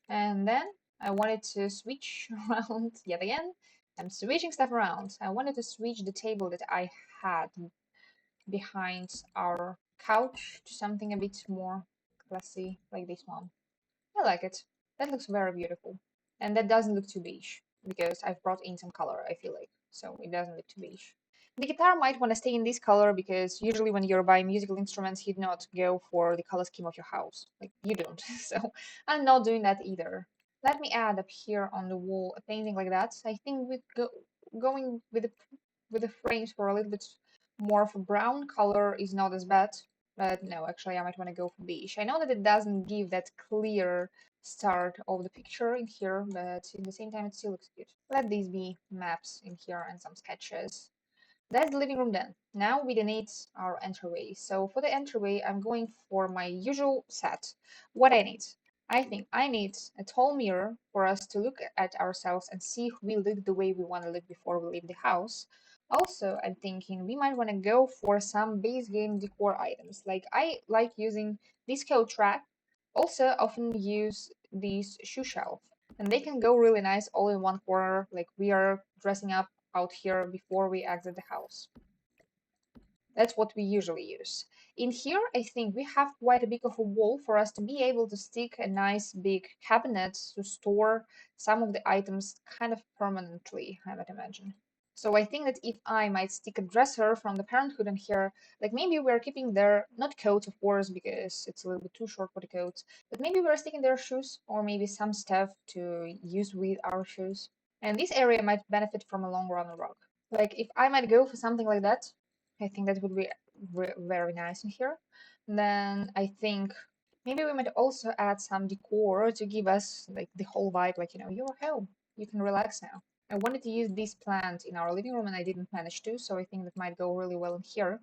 And then I wanted to switch around yet again. I'm switching stuff around. I wanted to switch the table that I had behind our couch to something a bit more classy, like this one. I like it. That looks very beautiful. And that doesn't look too beige because I've brought in some color, I feel like. So it doesn't look too beige. The guitar might want to stay in this color because usually when you're buying musical instruments, you'd not go for the color scheme of your house. Like, you don't. So I'm not doing that either. Let me add up here on the wall a painting like that. I think with going with the frames for a little bit more of a brown color is not as bad. But no, actually, I might want to go for beige. I know that it doesn't give that clear start of the picture in here, but in the same time, it still looks good. Let these be maps in here and some sketches. That's the living room then. Now we need our entryway. So for the entryway, I'm going for my usual set. What I need? I think I need a tall mirror for us to look at ourselves and see if we look the way we want to look before we leave the house. Also, I'm thinking we might want to go for some base game decor items. Like I like using this coat rack. Also, often use these shoe shelf, and they can go really nice all in one corner. Like we are dressing up out here before we exit the house. That's what we usually use. In here, I think we have quite a big of a wall for us to be able to stick a nice big cabinet to store some of the items kind of permanently, I would imagine. So I think that if I might stick a dresser from the Parenthood in here, like maybe we're keeping their, not coats of course, because it's a little bit too short for the coats, but maybe we're sticking their shoes or maybe some stuff to use with our shoes. And this area might benefit from a long run rug. Like if I might go for something like that, I think that would be very nice in here. Then I think maybe we might also add some decor to give us like the whole vibe, like you're home, you can relax now. I wanted to use this plant in our living room and I didn't manage to, so I think that might go really well in here.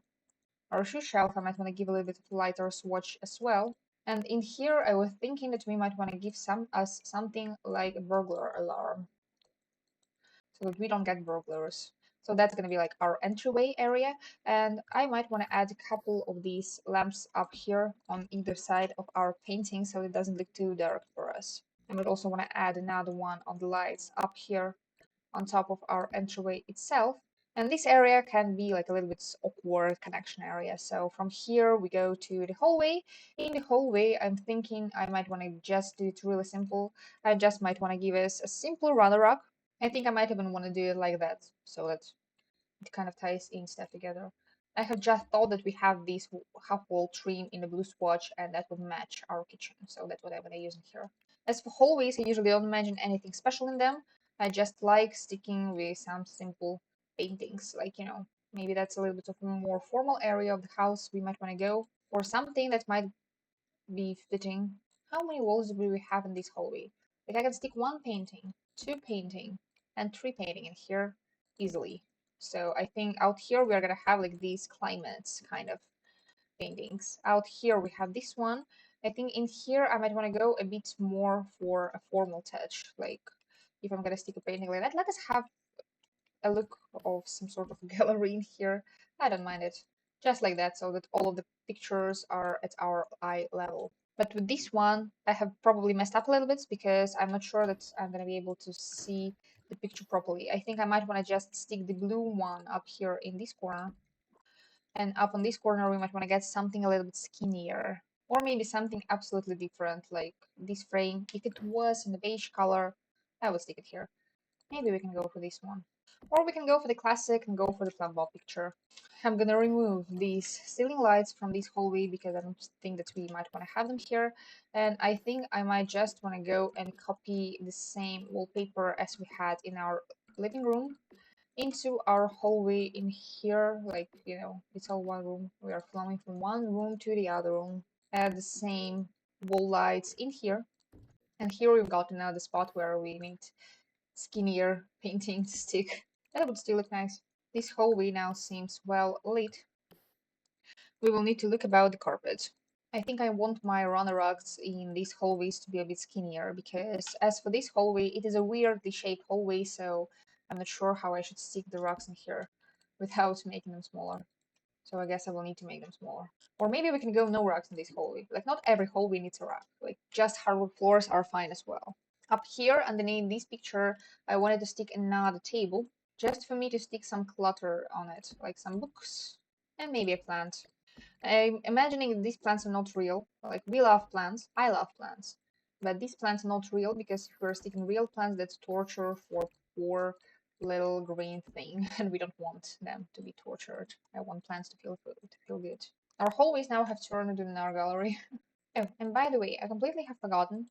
Our shoe shelf, I might want to give a little bit of lighter swatch as well. And in here, I was thinking that we might want to give us something like a burglar alarm so that we don't get burglars. So that's going to be like our entryway area. And I might want to add a couple of these lamps up here on either side of our painting so it doesn't look too dark for us. I might also want to add another one of the lights up here on top of our entryway itself. And this area can be like a little bit awkward connection area. So from here we go to the hallway. In the hallway, I'm thinking I might want to just do it really simple. I just might want to give us a simple runner up. I think I might even want to do it like that so that it kind of ties in stuff together. I have just thought that we have this half wall trim in the blue swatch and that would match our kitchen. So that's what I'm going to use in here. As for hallways, I usually don't imagine anything special in them. I just like sticking with some simple paintings. Like, maybe that's a little bit of a more formal area of the house we might want to go. Or something that might be fitting. How many walls do we have in this hallway? Like I can stick one painting, two painting, and three painting in here easily. So I think out here we are gonna have like these climates kind of paintings. Out here we have this one. I think in here I might want to go a bit more for a formal touch. Like if I'm gonna stick a painting like that, let us have a look of some sort of gallery in here. I don't mind it. Just like that, so that all of the pictures are at our eye level. But with this one, I have probably messed up a little bit because I'm not sure that I'm going to be able to see the picture properly. I think I might want to just stick the blue one up here in this corner. And up on this corner, we might want to get something a little bit skinnier. Or maybe something absolutely different, like this frame. If it was in the beige color, I would stick it here. Maybe we can go for this one. Or we can go for the classic and go for the flat ball picture. I'm gonna remove these ceiling lights from this hallway because I don't think that we might want to have them here. And I think I might just want to go and copy the same wallpaper as we had in our living room into our hallway in here. Like, it's all one room. We are flowing from one room to the other room. Add the same wall lights in here. And here we've got now the spot where we need skinnier painting to stick. That would still look nice. This hallway now seems well lit. We will need to look about the carpet. I think I want my runner rugs in these hallways to be a bit skinnier because as for this hallway, it is a weirdly shaped hallway, so I'm not sure how I should stick the rugs in here without making them smaller. So I guess I will need to make them smaller. Or maybe we can go no rugs in this hallway. Like not every hallway needs a rug. Like just hardwood floors are fine as well. Up here underneath this picture, I wanted to stick another table just for me to stick some clutter on it, like some books and maybe a plant. I'm imagining these plants are not real. Like we love plants, I love plants, but these plants are not real because if we're sticking real plants, that's torture for poor little green thing, and we don't want them to be tortured. I want plants to feel good, to feel good. Our hallways now have turned into an art gallery. Oh, and by the way, I completely have forgotten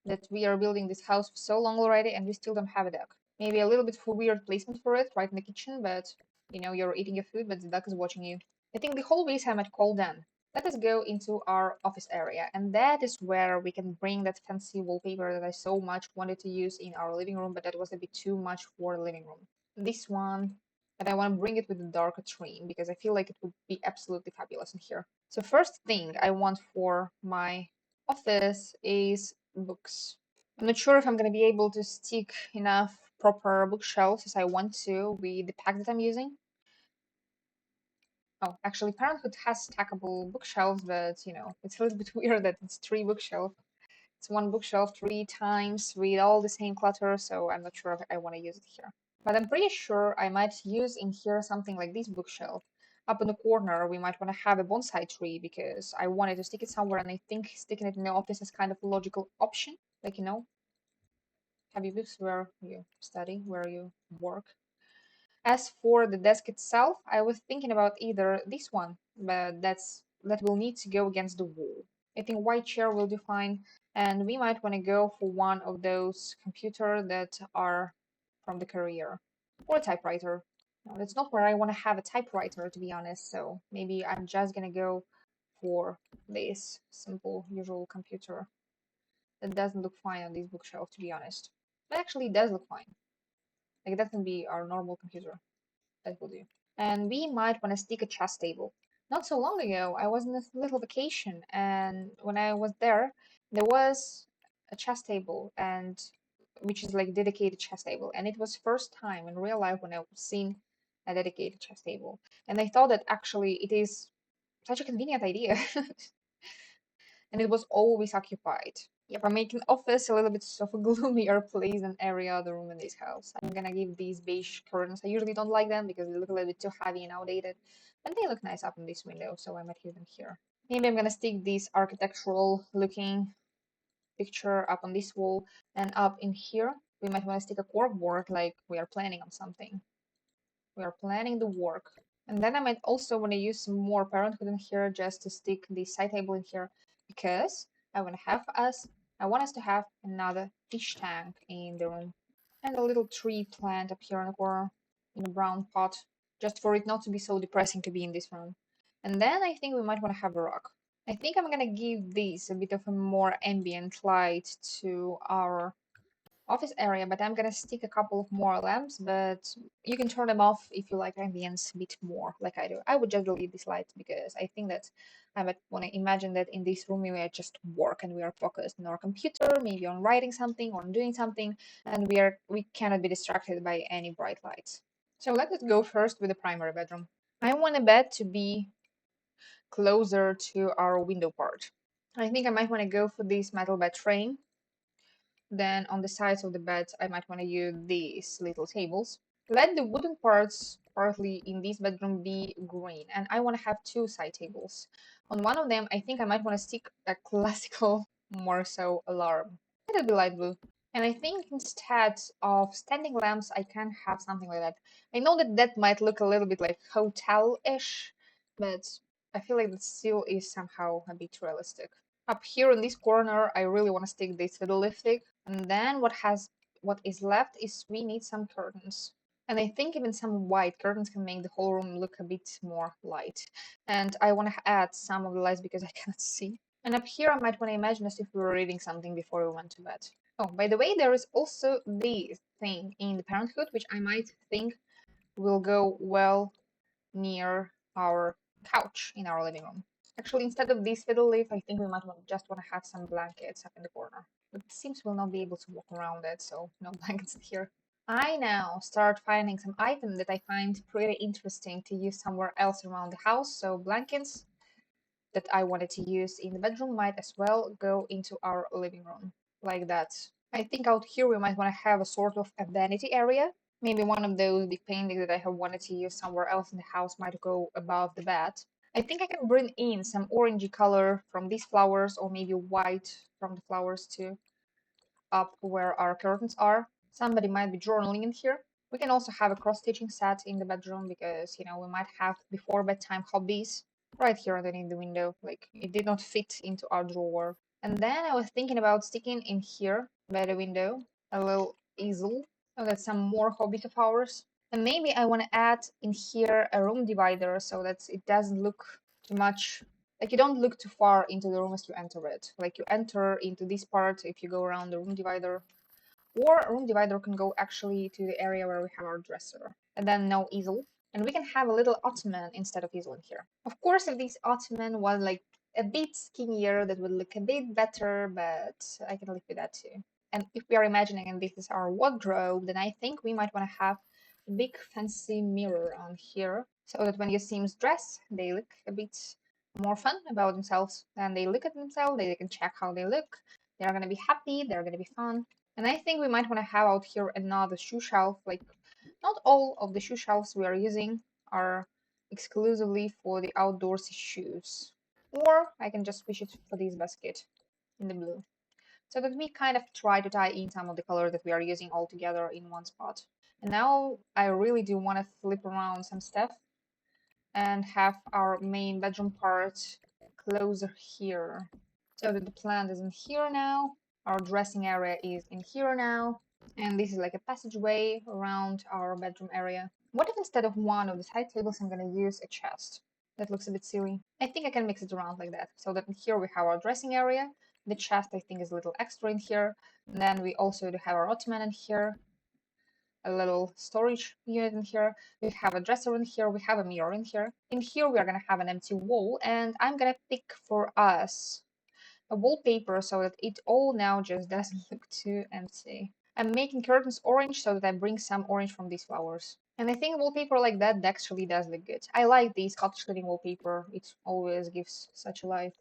that we are building this house for so long already and we still don't have a duck. Maybe a little bit for weird placement for it right in the kitchen, but you're eating your food, but the duck is watching you. I think the hallways I might call done. Let us go into our office area, and that is where we can bring that fancy wallpaper that I so much wanted to use in our living room, but that was a bit too much for the living room. This one, and I want to bring it with a darker trim because I feel like it would be absolutely fabulous in here. So first thing I want for my office is books. I'm not sure if I'm going to be able to stick enough proper bookshelves as I want to with the pack that I'm using. Oh, actually, Parenthood has stackable bookshelves, but it's a little bit weird that it's three bookshelves. It's one bookshelf three times with all the same clutter, so I'm not sure if I want to use it here. But I'm pretty sure I might use in here something like this bookshelf. Up in the corner, we might want to have a bonsai tree because I wanted to stick it somewhere, and I think sticking it in the office is kind of a logical option. Like, have you books where you study, where you work. As for the desk itself, I was thinking about either this one, but that will need to go against the wall. I think white chair will do fine, and we might want to go for one of those computers that are from the career, or a typewriter. No, that's not where I want to have a typewriter, to be honest, so maybe I'm just gonna go for this simple, usual computer. It doesn't look fine on this bookshelf, to be honest. But actually, it does look fine. Like, that can be our normal computer. That will do. And we might want to stick a chess table. Not so long ago, I was on a little vacation, and when I was there, there was a chess table, and which is like dedicated chess table, and it was first time in real life when I've seen a dedicated chess table, and I thought that actually it is such a convenient idea, and it was always occupied. Yep, I'm making office a little bit of a gloomier place than every other room in this house. I'm gonna give these beige curtains. I usually don't like them because they look a little bit too heavy and outdated, but they look nice up in this window, so I might use them here. Maybe I'm gonna stick this architectural looking picture up on this wall, and up in here we might want to stick a corkboard like we are planning on something. We are planning the work. And then I might also want to use some more Parenthood in here just to stick the side table in here because I want us to have another fish tank in the room and a little tree plant up here in the corner in a brown pot just for it not to be so depressing to be in this room. And then I think we might want to have a rock. I think I'm gonna give this a bit of a more ambient light to our office area, but I'm gonna stick a couple of more lamps, but you can turn them off if you like ambience a bit more, like I do. I would just delete these lights because I think that I might want to imagine that in this room we are just work and we are focused on our computer, maybe on writing something or on doing something, and we cannot be distracted by any bright lights. So let us go first with the primary bedroom. I want a bed to be closer to our window part. I think I might want to go for this metal bed frame. Then on the sides of the beds, I might want to use these little tables. Let the wooden parts partly in this bedroom be green, and I want to have two side tables. On one of them, I think I might want to stick a classical more so alarm. It'll be light blue. And I think instead of standing lamps, I can have something like that. I know that that might look a little bit like hotel-ish, but I feel like it still is somehow a bit realistic. Up here in this corner, I really want to stick this fiddle lipstick. And then what is left is we need some curtains. And I think even some white curtains can make the whole room look a bit more light. And I want to add some of the lights because I cannot see. And up here, I might want to imagine as if we were reading something before we went to bed. Oh, by the way, there is also this thing in the Parenthood, which I might think will go well near our couch in our living room. Actually, instead of this fiddle leaf, I think we might just want to have some blankets up in the corner. But it seems we'll not be able to walk around it, so no blankets here. I now start finding some items that I find pretty interesting to use somewhere else around the house. So blankets that I wanted to use in the bedroom might as well go into our living room, like that. I think out here we might want to have a sort of a vanity area. Maybe one of those big paintings that I have wanted to use somewhere else in the house might go above the bed. I think I can bring in some orangey color from these flowers, or maybe white from the flowers too, up where our curtains are. Somebody might be journaling in here. We can also have a cross-stitching set in the bedroom because, we might have before bedtime hobbies right here underneath the window. Like, it did not fit into our drawer. And then I was thinking about sticking in here by the window a little easel so that's some more hobbies of ours. And maybe I want to add in here a room divider so that it doesn't look too much like you don't look too far into the room as you enter it. Like you enter into this part if you go around the room divider, or a room divider can go actually to the area where we have our dresser. And then no easel. And we can have a little ottoman instead of easel in here. Of course, if this ottoman was like a bit skinnier, that would look a bit better, but I can live with that too. And if we are imagining and this is our wardrobe, then I think we might want to have a big fancy mirror on here so that when you see them dress, they look a bit more fun about themselves. And they look at themselves, they can check how they look. They're gonna be happy, they're gonna be fun. And I think we might want to have out here another shoe shelf. Like, not all of the shoe shelves we are using are exclusively for the outdoorsy shoes. Or I can just switch it for this basket in the blue. So that we kind of try to tie in some of the colors that we are using all together in one spot. And now I really do want to flip around some stuff and have our main bedroom part closer here. So that the plant is in here now, our dressing area is in here now, and this is like a passageway around our bedroom area. What if instead of one of the side tables I'm going to use a chest? That looks a bit silly. I think I can mix it around like that, so that in here we have our dressing area, the chest I think is a little extra in here, and then we also do have our ottoman in here, a little storage unit in here. We have a dresser in here. We have a mirror in here. In here, we are going to have an empty wall, and I'm going to pick for us a wallpaper so that it all now just doesn't look too empty. I'm making curtains orange so that I bring some orange from these flowers. And I think wallpaper like that actually does look good. I like these Cottage Living wallpaper. It always gives such a life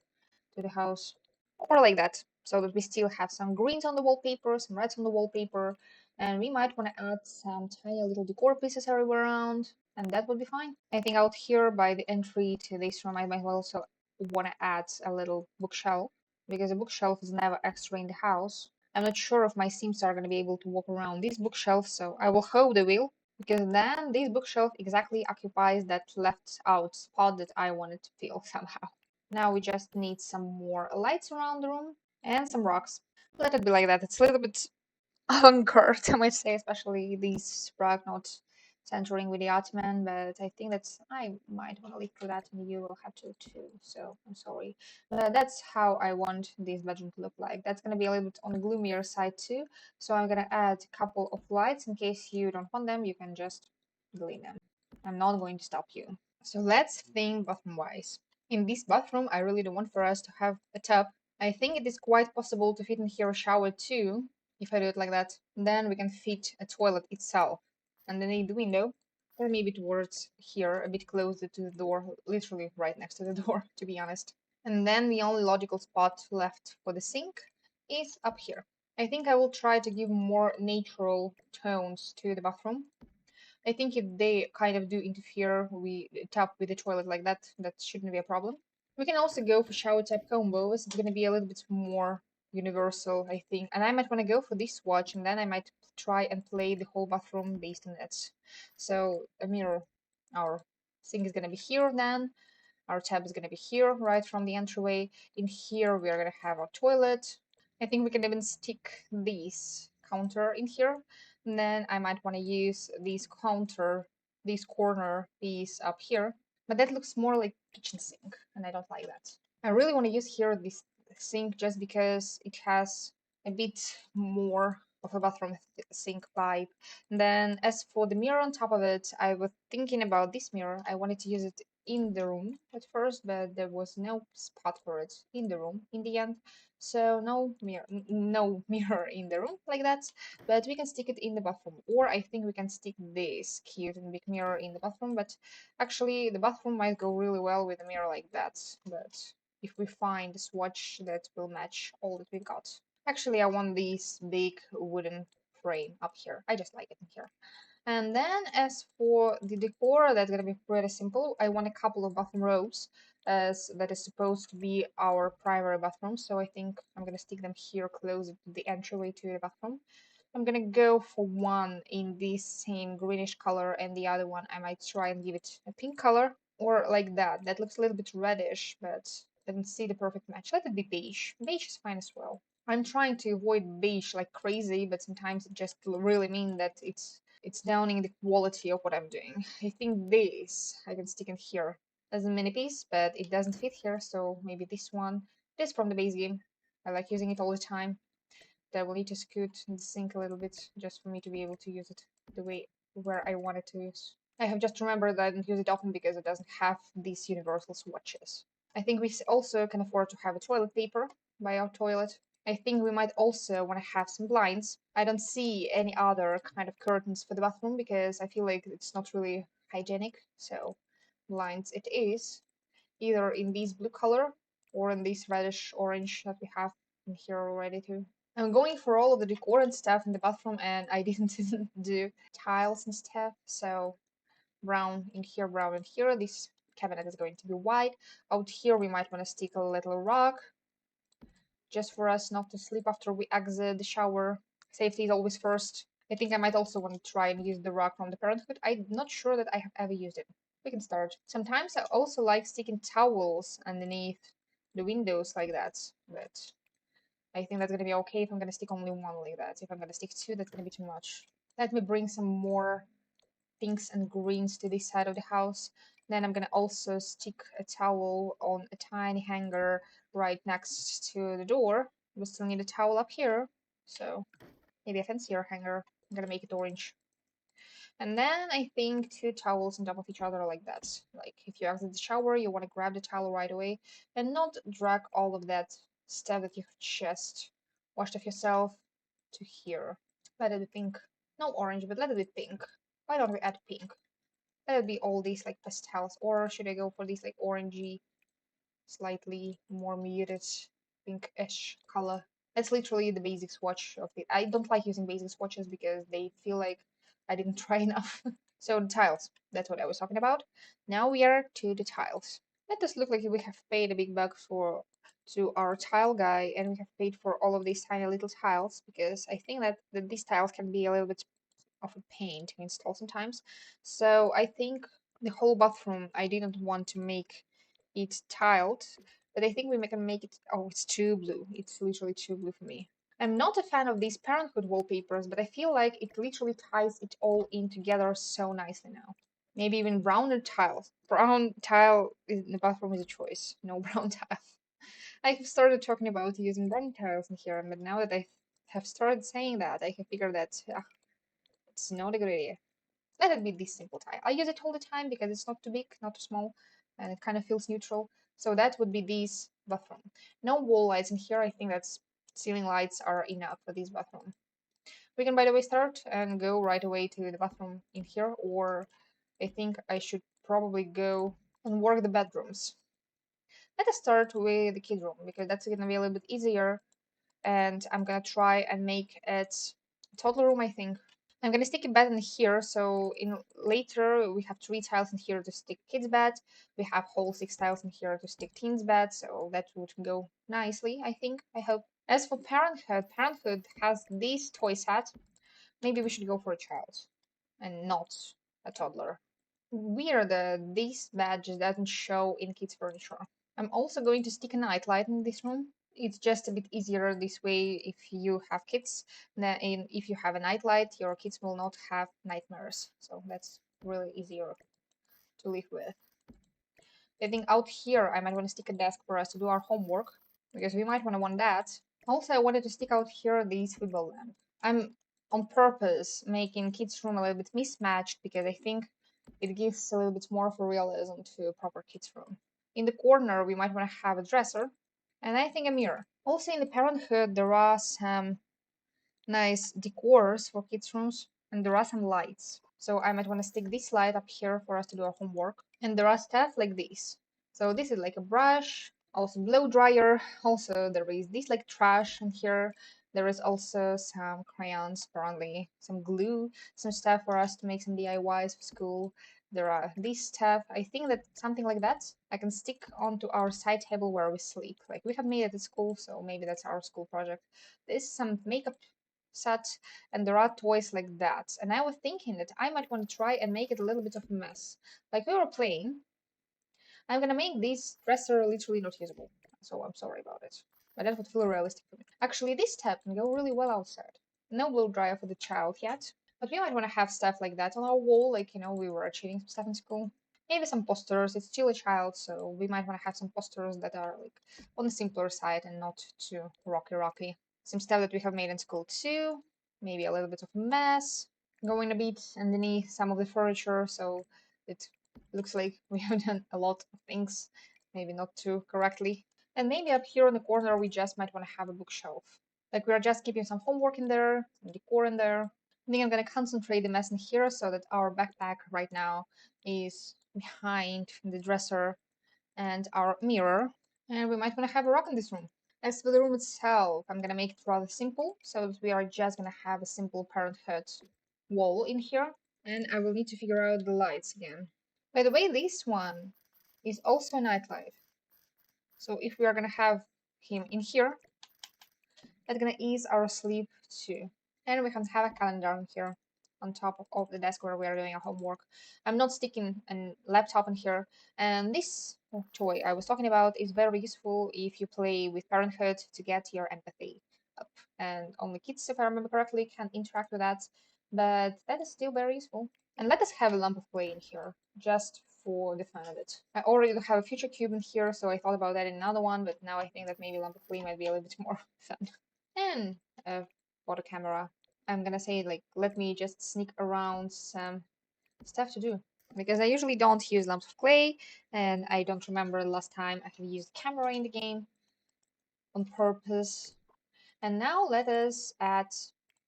to the house. Or like that, so that we still have some greens on the wallpaper, some reds on the wallpaper, and we might want to add some tiny little decor pieces everywhere around, and that would be fine. I think out here by the entry to this room, I might also want to add a little bookshelf, because a bookshelf is never extra in the house. I'm not sure if my Sims are going to be able to walk around this bookshelf, so I will hope they will, because then this bookshelf exactly occupies that left out spot that I wanted to fill somehow. Now we just need some more lights around the room and some rocks. Let it be like that. It's a little bit avant-garde, I might say, especially these rug not centering with the Ottoman, but I think I might want to leave for that and you will have to too, so I'm sorry. That's how I want this bedroom to look like. That's going to be a little bit on the gloomier side too, so I'm going to add a couple of lights. In case you don't want them, you can just delete them. I'm not going to stop you. So let's think bathroom-wise. In this bathroom, I really don't want for us to have a tub. I think it is quite possible to fit in here a shower too, if I do it like that. Then we can fit a toilet itself underneath the window, or maybe towards here, a bit closer to the door, literally right next to the door, to be honest. And then the only logical spot left for the sink is up here. I think I will try to give more natural tones to the bathroom. I think if they kind of do interfere, we tap with the toilet like that, that shouldn't be a problem. We can also go for shower type combos. It's gonna be a little bit more universal, I think. And I might want to go for this swatch, and then I might try and play the whole bathroom based on it. So a mirror, our sink is gonna be here then. Our tab is gonna be here, right from the entryway. In here, we are gonna have our toilet. I think we can even stick this counter in here. And then I might want to use this counter, this corner piece up here. But that looks more like kitchen sink, and I don't like that. I really want to use here this sink just because it has a bit more of a bathroom sink vibe. And then as for the mirror on top of it, I was thinking about this mirror. I wanted to use it in the room at first, but there was no spot for it in the room in the end. So no mirror in the room like that, but we can stick it in the bathroom. Or I think we can stick this cute and big mirror in the bathroom, but actually the bathroom might go really well with a mirror like that. But if we find a swatch that will match all that we've got. Actually, I want this big wooden frame up here. I just like it in here. And then as for the decor, that's gonna be pretty simple. I want a couple of bathroom robes as that is supposed to be our primary bathroom. So I think I'm gonna stick them here close to the entryway to the bathroom. I'm gonna go for one in this same greenish color and the other one I might try and give it a pink color or like that. That looks a little bit reddish, but I didn't see the perfect match. Let it be beige. Beige is fine as well. I'm trying to avoid beige like crazy, but sometimes it just really mean that it's downing the quality of what I'm doing. I think this I can stick in here as a mini piece, but it doesn't fit here, so maybe this one. This from the base game. I like using it all the time. I will need to scoot the sink a little bit just for me to be able to use it the way where I want it to use. I have just remembered that I don't use it often because it doesn't have these universal swatches. I think we also can afford to have a toilet paper by our toilet. I think we might also want to have some blinds. I don't see any other kind of curtains for the bathroom because I feel like it's not really hygienic. So blinds it is, either in this blue color or in this reddish orange that we have in here already too. I'm going for all of the decor and stuff in the bathroom and I didn't do tiles and stuff. So brown in here, brown in here. This cabinet is going to be white. Out here we might want to stick a little rock just for us not to sleep after we exit the shower. Safety is always first. I think I might also want to try and use the rock from the Parenthood. I'm not sure that I have ever used it. We can start. Sometimes I also like sticking towels underneath the windows like that, but I think that's gonna be okay if I'm gonna stick only one like that. If I'm gonna stick two, that's gonna be too much. Let me bring some more pinks and greens to this side of the house. Then I'm gonna also stick a towel on a tiny hanger right next to the door. We still need a towel up here, so maybe a fancier hanger. I'm gonna make it orange. And then I think two towels on top of each other like that. Like if you exit the shower, you want to grab the towel right away and not drag all of that stuff that you've just washed off yourself to here. Let it be pink. No orange, but let it be pink. Why don't we add pink? Let it be all these like pastels, or should I go for these like orangey, slightly more muted pinkish color? That's literally the basic swatch of it. I don't like using basic swatches because they feel like I didn't try enough. So the tiles, that's what I was talking about. Now we are to the tiles. Let us look like we have paid a big bucks for to our tile guy and we have paid for all of these tiny little tiles because I think that these tiles can be a little bit of a pain to install sometimes. So I think the whole bathroom, I didn't want to make it tiled, but I think we can make it. Oh, it's too blue. It's literally too blue for me. I'm not a fan of these Parenthood wallpapers, but I feel like it literally ties it all in together so nicely now. Maybe even browner tiles. Brown tile in the bathroom is a choice. No brown tile. I've started talking about using brown tiles in here, but now that I have started saying that, I have figured that it's not a good idea. Let it be this simple tile. I use it all the time because it's not too big, not too small, and it kind of feels neutral. So that would be this bathroom. No wall lights in here. I think that's ceiling lights are enough for this bathroom. We can, by the way, start and go right away to the bathroom in here, or I think I should probably go and work the bedrooms. Let us start with the kid room because that's going to be a little bit easier, and I'm gonna try and make it a toddler room, I think. I'm gonna stick a bed in here, so in later we have 3 tiles in here to stick kids' bed. We have whole 6 tiles in here to stick teens' bed, so that would go nicely, I think, I hope. As for Parenthood, Parenthood has this toy set. Maybe we should go for a child and not a toddler. Weird, this badge doesn't show in kids' furniture. I'm also going to stick a nightlight in this room. It's just a bit easier this way if you have kids. If you have a nightlight, your kids will not have nightmares. So that's really easier to live with. I think out here I might want to stick a desk for us to do our homework because we might want that. Also, I wanted to stick out here this football lamp. I'm on purpose making kids' room a little bit mismatched because I think it gives a little bit more of a realism to a proper kids' room. In the corner, we might want to have a dresser and I think a mirror. Also, in the Parenthood, there are some nice decors for kids' rooms and there are some lights. So I might want to stick this light up here for us to do our homework. And there are stuff like this. So this is like a brush, also blow dryer. Also there is this like trash in here. There is also some crayons, apparently some glue, some stuff for us to make some DIYs for school. There are this stuff. I think that something like that I can stick onto our side table where we sleep. Like we have made it at school, so maybe that's our school project. There's some makeup set and there are toys like that. And I was thinking that I might want to try and make it a little bit of a mess. Like we were playing, I'm gonna make this dresser literally not usable. So I'm sorry about it. But that would feel realistic for me. Actually, this tab can go really well outside. No blow dryer for the child yet. But we might want to have stuff like that on our wall, like, we were achieving some stuff in school. Maybe some posters. It's still a child, so we might want to have some posters that are like on the simpler side and not too rocky. Some stuff that we have made in school too. Maybe a little bit of a mess going a bit underneath some of the furniture, so it looks like we have done a lot of things, maybe not too correctly. And maybe up here in the corner, we just might want to have a bookshelf. Like we are just keeping some homework in there, some decor in there. I think I'm going to concentrate the mess in here so that our backpack right now is behind the dresser and our mirror. And we might want to have a rock in this room. As for the room itself, I'm going to make it rather simple so that we are just going to have a simple Parenthood wall in here. And I will need to figure out the lights again. By the way, this one is also a nightlight. So if we are gonna have him in here, that's gonna ease our sleep too. And we can have a calendar in here on top of the desk where we are doing our homework. I'm not sticking a laptop in here. And this toy I was talking about is very useful if you play with Parenthood to get your empathy up. And only kids, if I remember correctly, can interact with that. But that is still very useful. And let us have a lump of clay in here, just for the fun of it. I already have a future cube in here, so I thought about that in another one, but now I think that maybe lump of clay might be a little bit more fun. And a photo camera. I'm gonna say, like, let me just sneak around some stuff to do. Because I usually don't use lumps of clay, and I don't remember the last time I have used camera in the game on purpose. And now let us add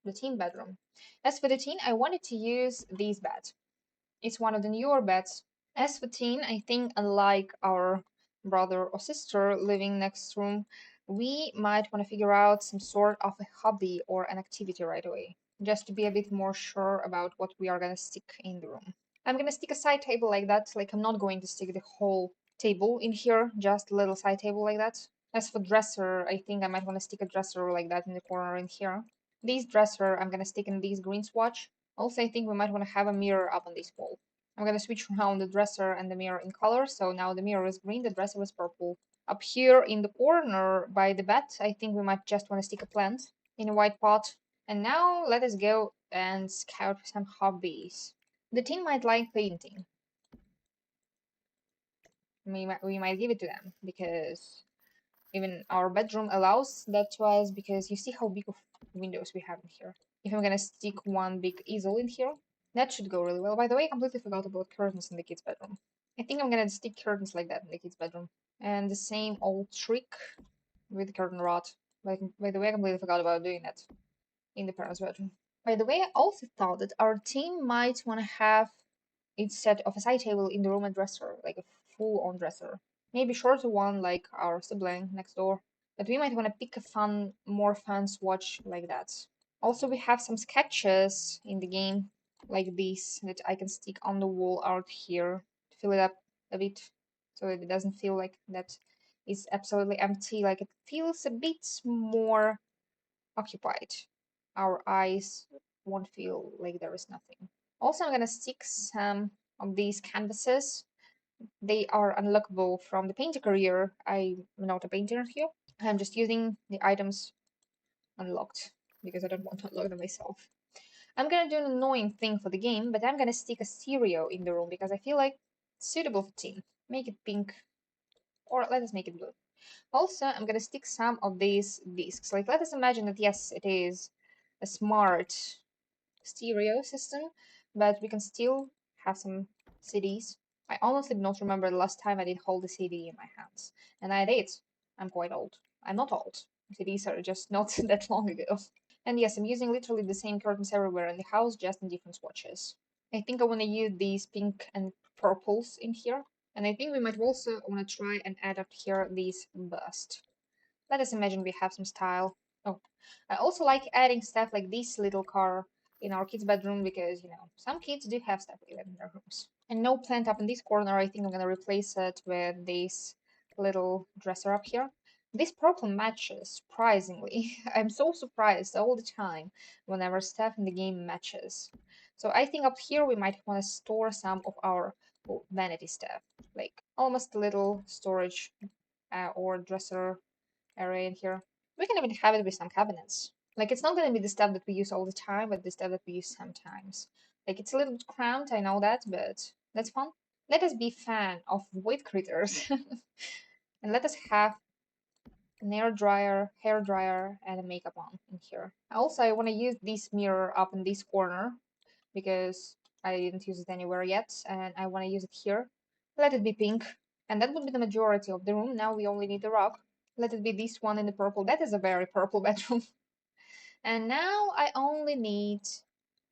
the teen bedroom. As for the teen, I wanted to use this bed. It's one of the newer beds. As for teen, I think unlike our brother or sister living next room, we might want to figure out some sort of a hobby or an activity right away, just to be a bit more sure about what we are going to stick in the room. I'm going to stick a side table like that, like I'm not going to stick the whole table in here, just a little side table like that. As for dresser, I think I might want to stick a dresser like that in the corner in here. This dresser, I'm going to stick in this green swatch. Also, I think we might want to have a mirror up on this wall. I'm going to switch around the dresser and the mirror in color. So now the mirror is green, the dresser is purple. Up here in the corner by the bed, I think we might just want to stick a plant in a white pot. And now let us go and scout some hobbies. The teen might like painting. We might give it to them because even our bedroom allows that to us because you see how big of windows we have in here. If I'm gonna stick one big easel in here, that should go really well. By the way, I completely forgot about curtains in the kids' bedroom. I think I'm gonna stick curtains like that in the kids' bedroom. And the same old trick with the curtain rod. By the way, I completely forgot about doing that in the parents' bedroom. By the way, I also thought that our team might want to have instead of a side table in the room a dresser, like a full-on dresser. Maybe shorter one like our sibling next door. But we might want to pick a more fun swatch like that. Also, we have some sketches in the game like these that I can stick on the wall out here to fill it up a bit so that it doesn't feel like that is absolutely empty. Like it feels a bit more occupied. Our eyes won't feel like there is nothing. Also, I'm gonna stick some of these canvases. They are unlockable from the painter career. I'm not a painter here. I'm just using the items unlocked because I don't want to unlock them myself. I'm gonna do an annoying thing for the game, but I'm gonna stick a stereo in the room because I feel like it's suitable for teen. Make it pink, or let us make it blue. Also, I'm gonna stick some of these discs. Like, let us imagine that yes, it is a smart stereo system, but we can still have some CDs. I honestly do not remember the last time I did hold a CD in my hands, and I did. I'm quite old. I'm not old. CDs are just not that long ago. And yes, I'm using literally the same curtains everywhere in the house, just in different swatches. I think I want to use these pink and purples in here. And I think we might also want to try and add up here these bust. Let us imagine we have some style. Oh, I also like adding stuff like this little car in our kids' bedroom because, some kids do have stuff like that in their rooms. And no plant up in this corner. I think I'm going to replace it with this little dresser up here. This purple matches, surprisingly. I'm so surprised all the time whenever stuff in the game matches. So I think up here we might want to store some of our vanity stuff, like almost a little storage or dresser area in here. We can even have it with some cabinets. Like it's not going to be the stuff that we use all the time, but the stuff that we use sometimes. Like it's a little bit cramped, I know that, but that's fun. Let us be fan of void critters, and let us have an air dryer, hair dryer, and a makeup on in here. Also, I want to use this mirror up in this corner because I didn't use it anywhere yet, and I want to use it here. Let it be pink, and that would be the majority of the room. Now we only need the rug. Let it be this one in the purple. That is a very purple bedroom. And now I only need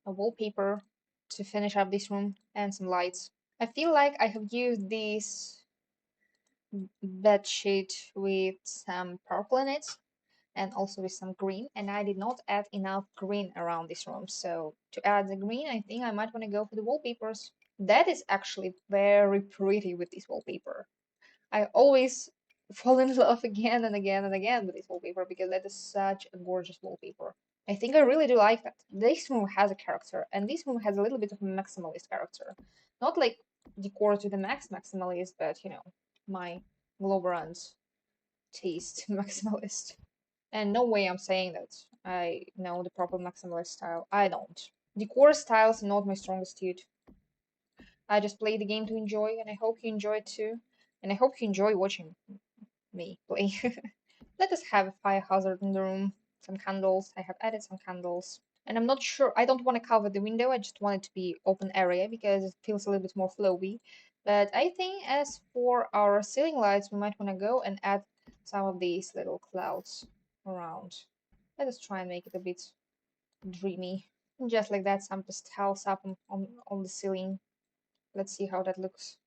a wallpaper to finish up this room and some lights. I feel like I have used this bed sheet with some purple in it and also with some green, and I did not add enough green around this room. So to add the green, I think I might want to go for the wallpapers. That is actually very pretty with this wallpaper. I always fall in love again and again and again with this wallpaper because that is such a gorgeous wallpaper. I think I really do like that. This room has a character, and this room has a little bit of a maximalist character. Not like decor to the maximalist, but my gloverunt taste maximalist. And no way I'm saying that I know the proper maximalist style. I don't. Decor styles are not my strongest suit. I just play the game to enjoy, and I hope you enjoy it too. And I hope you enjoy watching me play. Let us have a fire hazard in the room. Some candles. I have added some candles. And I'm not sure. I don't want to cover the window. I just want it to be open area because it feels a little bit more flowy. But I think as for our ceiling lights, we might want to go and add some of these little clouds around. Let us try and make it a bit dreamy. And just like that, some pastels up on the ceiling. Let's see how that looks.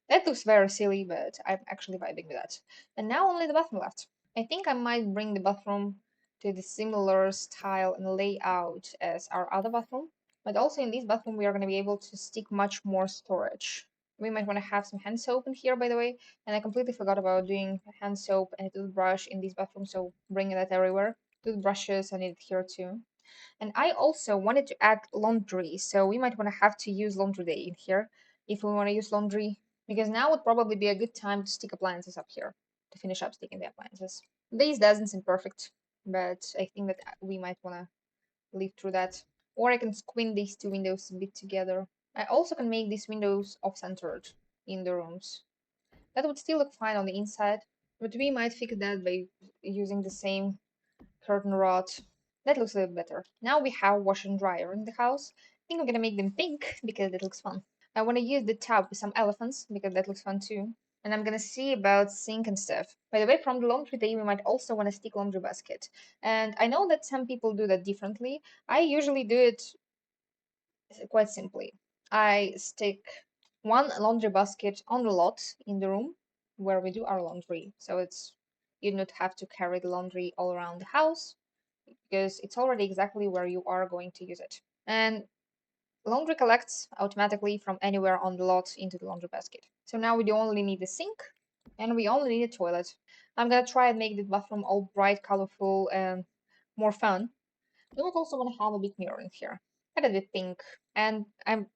That looks very silly, but I'm actually vibing with that. And now only the bathroom left. I think I might bring the bathroom to the similar style and layout as our other bathroom. But also in this bathroom, we are going to be able to stick much more storage. We might want to have some hand soap in here, by the way. And I completely forgot about doing hand soap and a toothbrush in this bathroom, so bringing that everywhere. Toothbrushes, I need it here too. And I also wanted to add laundry, so we might want to have to use laundry day in here if we want to use laundry, because now would probably be a good time to stick appliances up here, to finish up sticking the appliances. This doesn't seem perfect, but I think that we might want to leave through that. Or I can squint these two windows a bit together. I also can make these windows off-centered in the rooms. That would still look fine on the inside, but we might fix that by using the same curtain rod. That looks a little better. Now we have washer and dryer in the house. I think I'm gonna make them pink because that looks fun. I want to use the tub with some elephants because that looks fun too. And I'm gonna see about sink and stuff. By the way, from the laundry day, we might also want to stick laundry basket. And I know that some people do that differently. I usually do it quite simply. I stick one laundry basket on the lot in the room where we do our laundry. So you do not have to carry the laundry all around the house. because it's already exactly where you are going to use it. And laundry collects automatically from anywhere on the lot into the laundry basket. So now we only need the sink and we only need a toilet. I'm gonna try and make the bathroom all bright, colorful, and more fun. We might also want to have a big mirror in here. Let it be pink. And I'm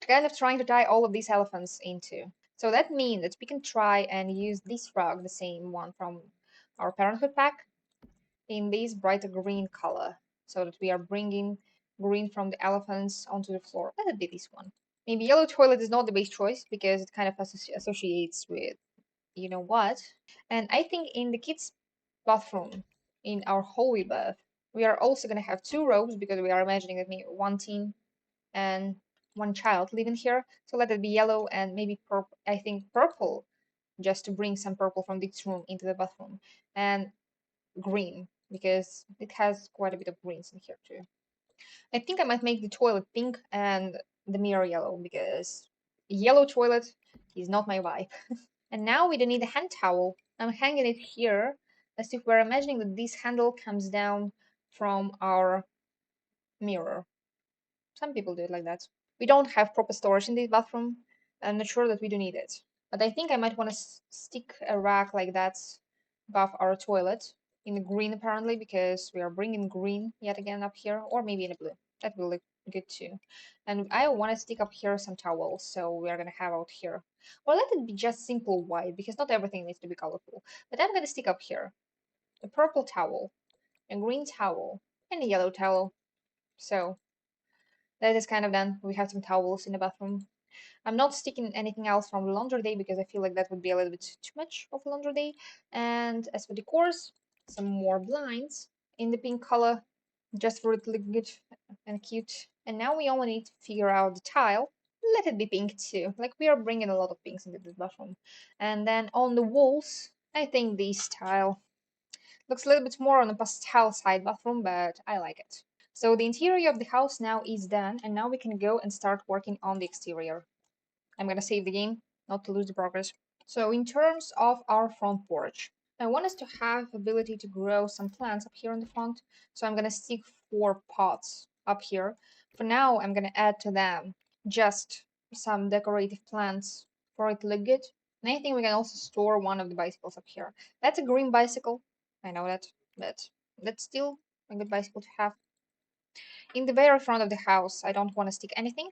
kind of trying to tie all of these elephants into. So that means that we can try and use this rug, the same one from our Parenthood pack, in this brighter green color, so that we are bringing green from the elephants onto the floor. Let it be this one. Maybe yellow toilet is not the best choice because it kind of associates with you know what. And I think in the kids' bathroom, in our holy bath, we are also going to have two robes because we are imagining that maybe one teen and one child living here. So let it be yellow and maybe purple. I think purple, just to bring some purple from this room into the bathroom, and green because it has quite a bit of greens in here too. I think I might make the toilet pink and the mirror yellow because yellow toilet is not my vibe. And now we don't need a hand towel. I'm hanging it here as if we're imagining that this handle comes down from our mirror. Some people do it like that. We don't have proper storage in this bathroom. I'm not sure that we do need it. But I think I might want to stick a rack like that above our toilet in the green apparently because we are bringing green yet again up here, or maybe in a blue. That will look good too. And I want to stick up here some towels, so we are going to have out here. Or let it be just simple white because not everything needs to be colorful. But I'm going to stick up here a purple towel, a green towel, and a yellow towel. So that is kind of done. We have some towels in the bathroom. I'm not sticking anything else from the laundry day because I feel like that would be a little bit too much of a laundry day. And as for decors, some more blinds in the pink color, just for it to look good and cute. And now we only need to figure out the tile. Let it be pink too. Like we are bringing a lot of pinks into this bathroom. And then on the walls, I think this tile looks a little bit more on the pastel side bathroom, but I like it. So the interior of the house now is done, and now we can go and start working on the exterior. I'm gonna save the game, not to lose the progress. So in terms of our front porch, I want us to have ability to grow some plants up here in the front. So I'm gonna stick 4 pots up here. For now, I'm gonna add to them just some decorative plants for it to look good. And I think we can also store one of the bicycles up here. That's a green bicycle. I know that, but that's still a good bicycle to have. In the very front of the house, I don't want to stick anything.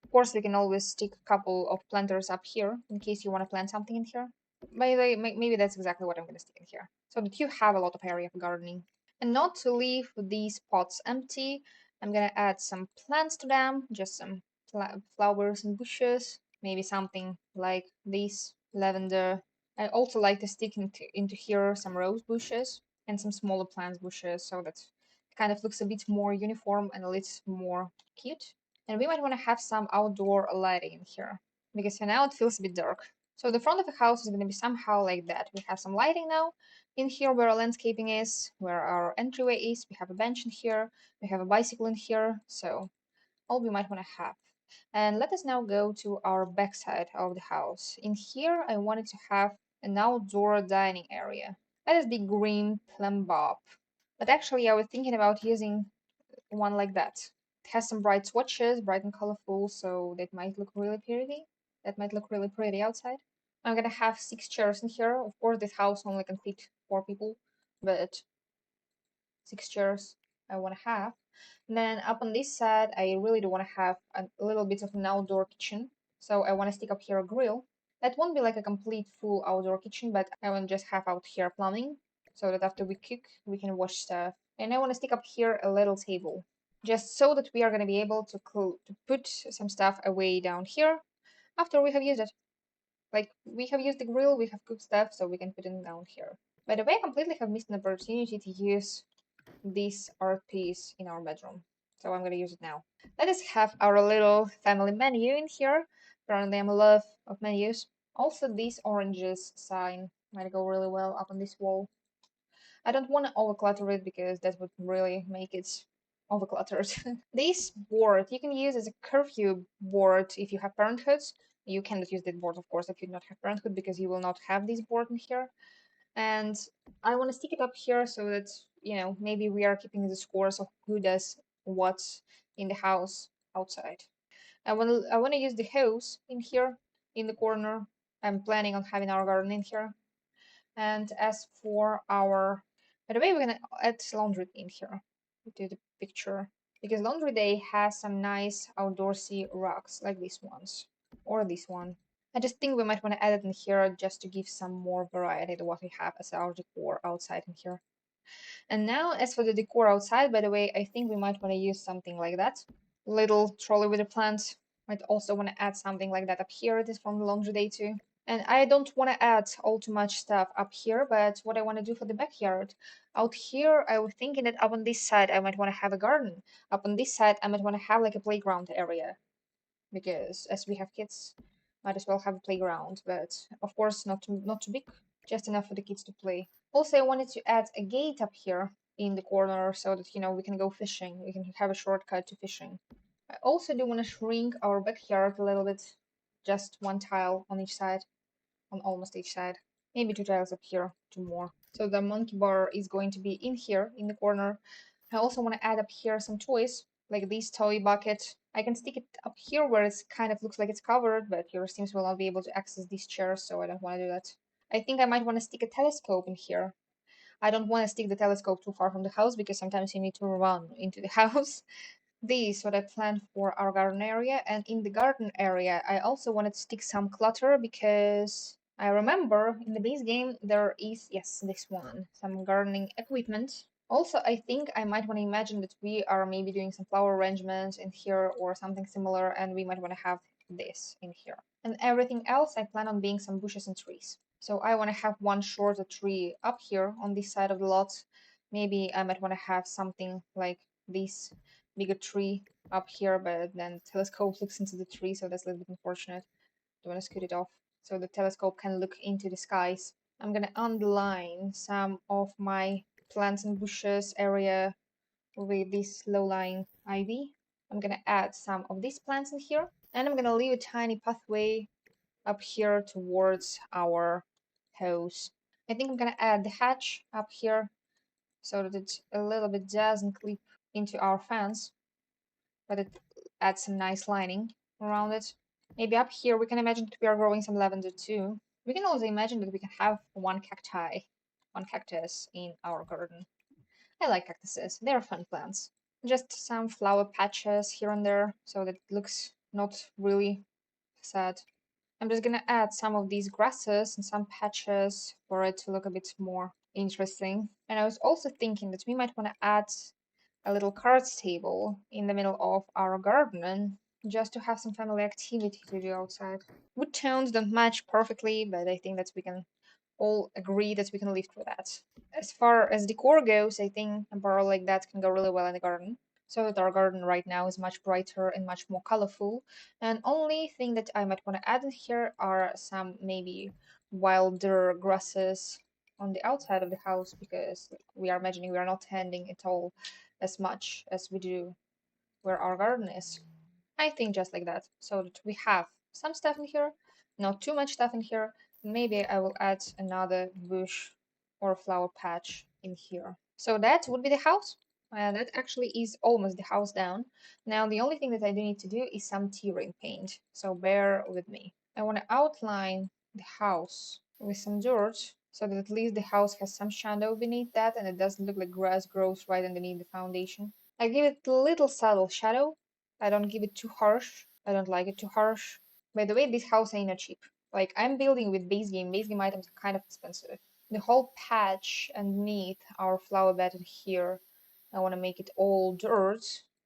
Of course, we can always stick a couple of planters up here in case you want to plant something in here. By the way, maybe that's exactly what I'm going to stick in here, so that you have a lot of area for gardening. And not to leave these pots empty, I'm going to add some plants to them, just some flowers and bushes, maybe something like this, lavender. I also like to stick into here some rose bushes and some smaller plants bushes so that it kind of looks a bit more uniform and a little more cute. And we might want to have some outdoor lighting in here because for now it feels a bit dark. So the front of the house is going to be somehow like that. We have some lighting now in here where our landscaping is, where our entryway is. We have a bench in here. We have a bicycle in here. So all we might want to have. And let us now go to our backside of the house. In here, I wanted to have an outdoor dining area. Let us be green plum bob. But actually, I was thinking about using one like that. It has some bright swatches, bright and colorful, so that might look really pretty. That might look really pretty outside. I'm gonna have 6 chairs in here. Of course, this house only can fit 4 people, but 6 chairs I want to have. And then up on this side, I really do want to have a little bit of an outdoor kitchen. So I want to stick up here a grill. That won't be like a complete full outdoor kitchen, but I want to just have out here plumbing so that after we cook, we can wash stuff. And I want to stick up here a little table just so that we are going to be able to put some stuff away down here after we have used it. Like we have used the grill, we have cooked stuff, so we can put it down here. By the way, I completely have missed an opportunity to use this art piece in our bedroom. So I'm going to use it now. Let us have our little family menu in here. Apparently I'm a love of menus. Also this oranges sign might go really well up on this wall. I don't want to overclutter it because that would really make it overcluttered. This board you can use as a curfew board if you have Parenthoods. You cannot use that board, of course, if you do not have Parenthood because you will not have this board in here. And I want to stick it up here so that maybe we are keeping the scores of who does what in the house outside. I want to use the hose in here in the corner. I'm planning on having our garden in here. And as for our, by the way, we're gonna add laundry in here to the picture because laundry day has some nice outdoorsy rugs like these ones or this one. I just think we might want to add it in here just to give some more variety to what we have as our decor outside in here. And now, as for the decor outside, by the way, I think we might want to use something like that. Little trolley with a plant. Might also want to add something like that up here. It is from the laundry day too. And I don't want to add all too much stuff up here, but what I want to do for the backyard. Out here, I was thinking that up on this side, I might want to have a garden. Up on this side, I might want to have like a playground area. Because as we have kids, might as well have a playground. But of course, not too big, just enough for the kids to play. Also, I wanted to add a gate up here in the corner so that, we can go fishing. We can have a shortcut to fishing. I also do want to shrink our backyard a little bit. Just one tile on each side, on almost each side. Maybe two tiles up here, two more. So the monkey bar is going to be in here, in the corner. I also want to add up here some toys, like this toy bucket. I can stick it up here where it's kind of looks like it's covered, but your Sims will not be able to access these chairs, so I don't want to do that. I think I might want to stick a telescope in here. I don't want to stick the telescope too far from the house because sometimes you need to run into the house. This is what I planned for our garden area. And in the garden area, I also wanted to stick some clutter because I remember in the base game there is, yes, this one, some gardening equipment. Also, I think I might want to imagine that we are maybe doing some flower arrangements in here or something similar, and we might want to have this in here. And everything else, I plan on being some bushes and trees. So I want to have one shorter tree up here on this side of the lot. Maybe I might want to have something like this bigger tree up here, but then telescope looks into the tree, so that's a little bit unfortunate. Do want to scoot it off so the telescope can look into the skies. I'm gonna underline some of my plants and bushes area with this low-lying ivy. I'm gonna add some of these plants in here, and I'm gonna leave a tiny pathway up here towards our house. I think I'm gonna add the hatch up here so that it a little bit doesn't clip into our fence, but it adds some nice lining around it. Maybe up here we can imagine that we are growing some lavender too. We can also imagine that we can have one cactus in our garden. I like cactuses, they're fun plants. Just some flower patches here and there so that it looks not really sad. I'm just gonna add some of these grasses and some patches for it to look a bit more interesting. And I was also thinking that we might want to add a little cards table in the middle of our garden just to have some family activity to do outside. Wood tones don't match perfectly, but I think that we can all agree that we can live through that. As far as decor goes, I think a bar like that can go really well in the garden. So that our garden right now is much brighter and much more colorful. And only thing that I might want to add in here are some maybe wilder grasses on the outside of the house because we are imagining we are not tending it all as much as we do where our garden is. I think just like that, so that we have some stuff in here, not too much stuff in here. Maybe I will add another bush or flower patch in here. So that would be the house. That actually is almost the house down. Now the only thing that I do need to do is some T-ring paint, so bear with me. I want to outline the house with some dirt so that at least the house has some shadow beneath that and it doesn't look like grass grows right underneath the foundation. I give it a little subtle shadow. I don't give it too harsh. I don't like it too harsh. By the way, this house ain't not cheap. Like, I'm building with base game. Base game items are kind of expensive. The whole patch underneath our flower bed in here, I want to make it all dirt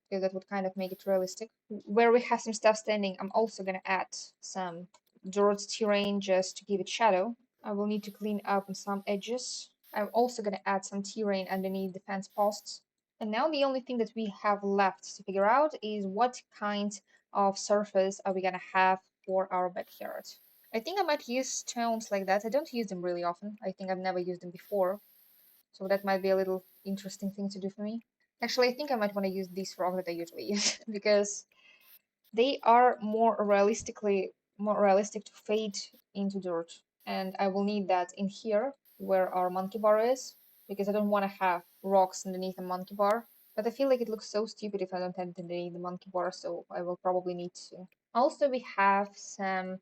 because that would kind of make it realistic. Where we have some stuff standing, I'm also going to add some dirt terrain just to give it shadow. I will need to clean up on some edges. I'm also going to add some terrain underneath the fence posts. And now the only thing that we have left to figure out is what kind of surface are we going to have for our backyard. I think I might use stones like that. I don't use them really often. I think I've never used them before. So that might be a little interesting thing to do for me. Actually, I think I might want to use these rocks that I usually use because they are more realistic to fade into dirt. And I will need that in here where our monkey bar is because I don't want to have rocks underneath a monkey bar. But I feel like it looks so stupid if I don't have it underneath the monkey bar, so I will probably need to. Also, we have some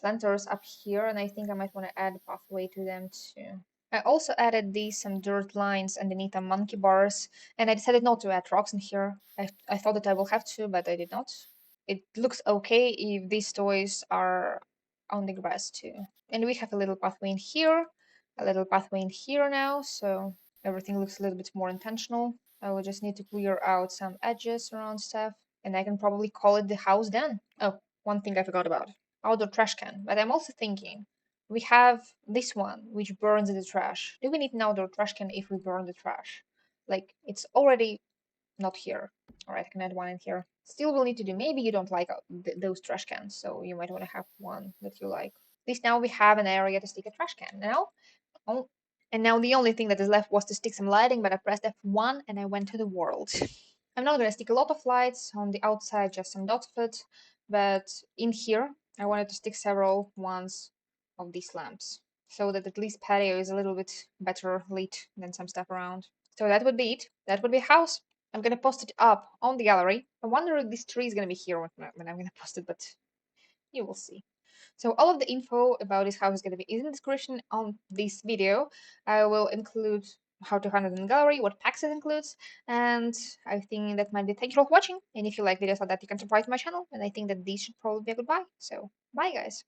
planters up here, and I think I might want to add a pathway to them too. I also added these some dirt lines underneath the monkey bars, and I decided not to add rocks in here. I thought that I will have to, but I did not. It looks okay if these toys are on the grass too. And we have a little pathway in here, a little pathway in here now, so everything looks a little bit more intentional. I will just need to clear out some edges around stuff, and I can probably call it the house done. Oh, one thing I forgot about. Outdoor trash can. But I'm also thinking, we have this one, which burns the trash. Do we need an outdoor trash can if we burn the trash? Like, it's already not here. All right, I can add one in here. Still will need to do. Maybe you don't like those trash cans, so you might want to have one that you like. At least now we have an area to stick a trash can. Oh, and now the only thing that is left was to stick some lighting, but I pressed F1 and I went to the world. I'm not gonna stick a lot of lights on the outside, just some dots of it, but in here I wanted to stick several ones of these lamps so that at least patio is a little bit better lit than some stuff around. So that would be it. That would be a house. I'm gonna post it up on the gallery. I wonder if this tree is gonna be here when I'm gonna post it, but you will see. So all of the info about this house is gonna be in the description on this video. I will include how to find it in the gallery, what packs it includes, and I think that might be. Thank you for watching. And if you like videos like that, you can subscribe to my channel. And I think that these should probably be a goodbye. So bye, guys.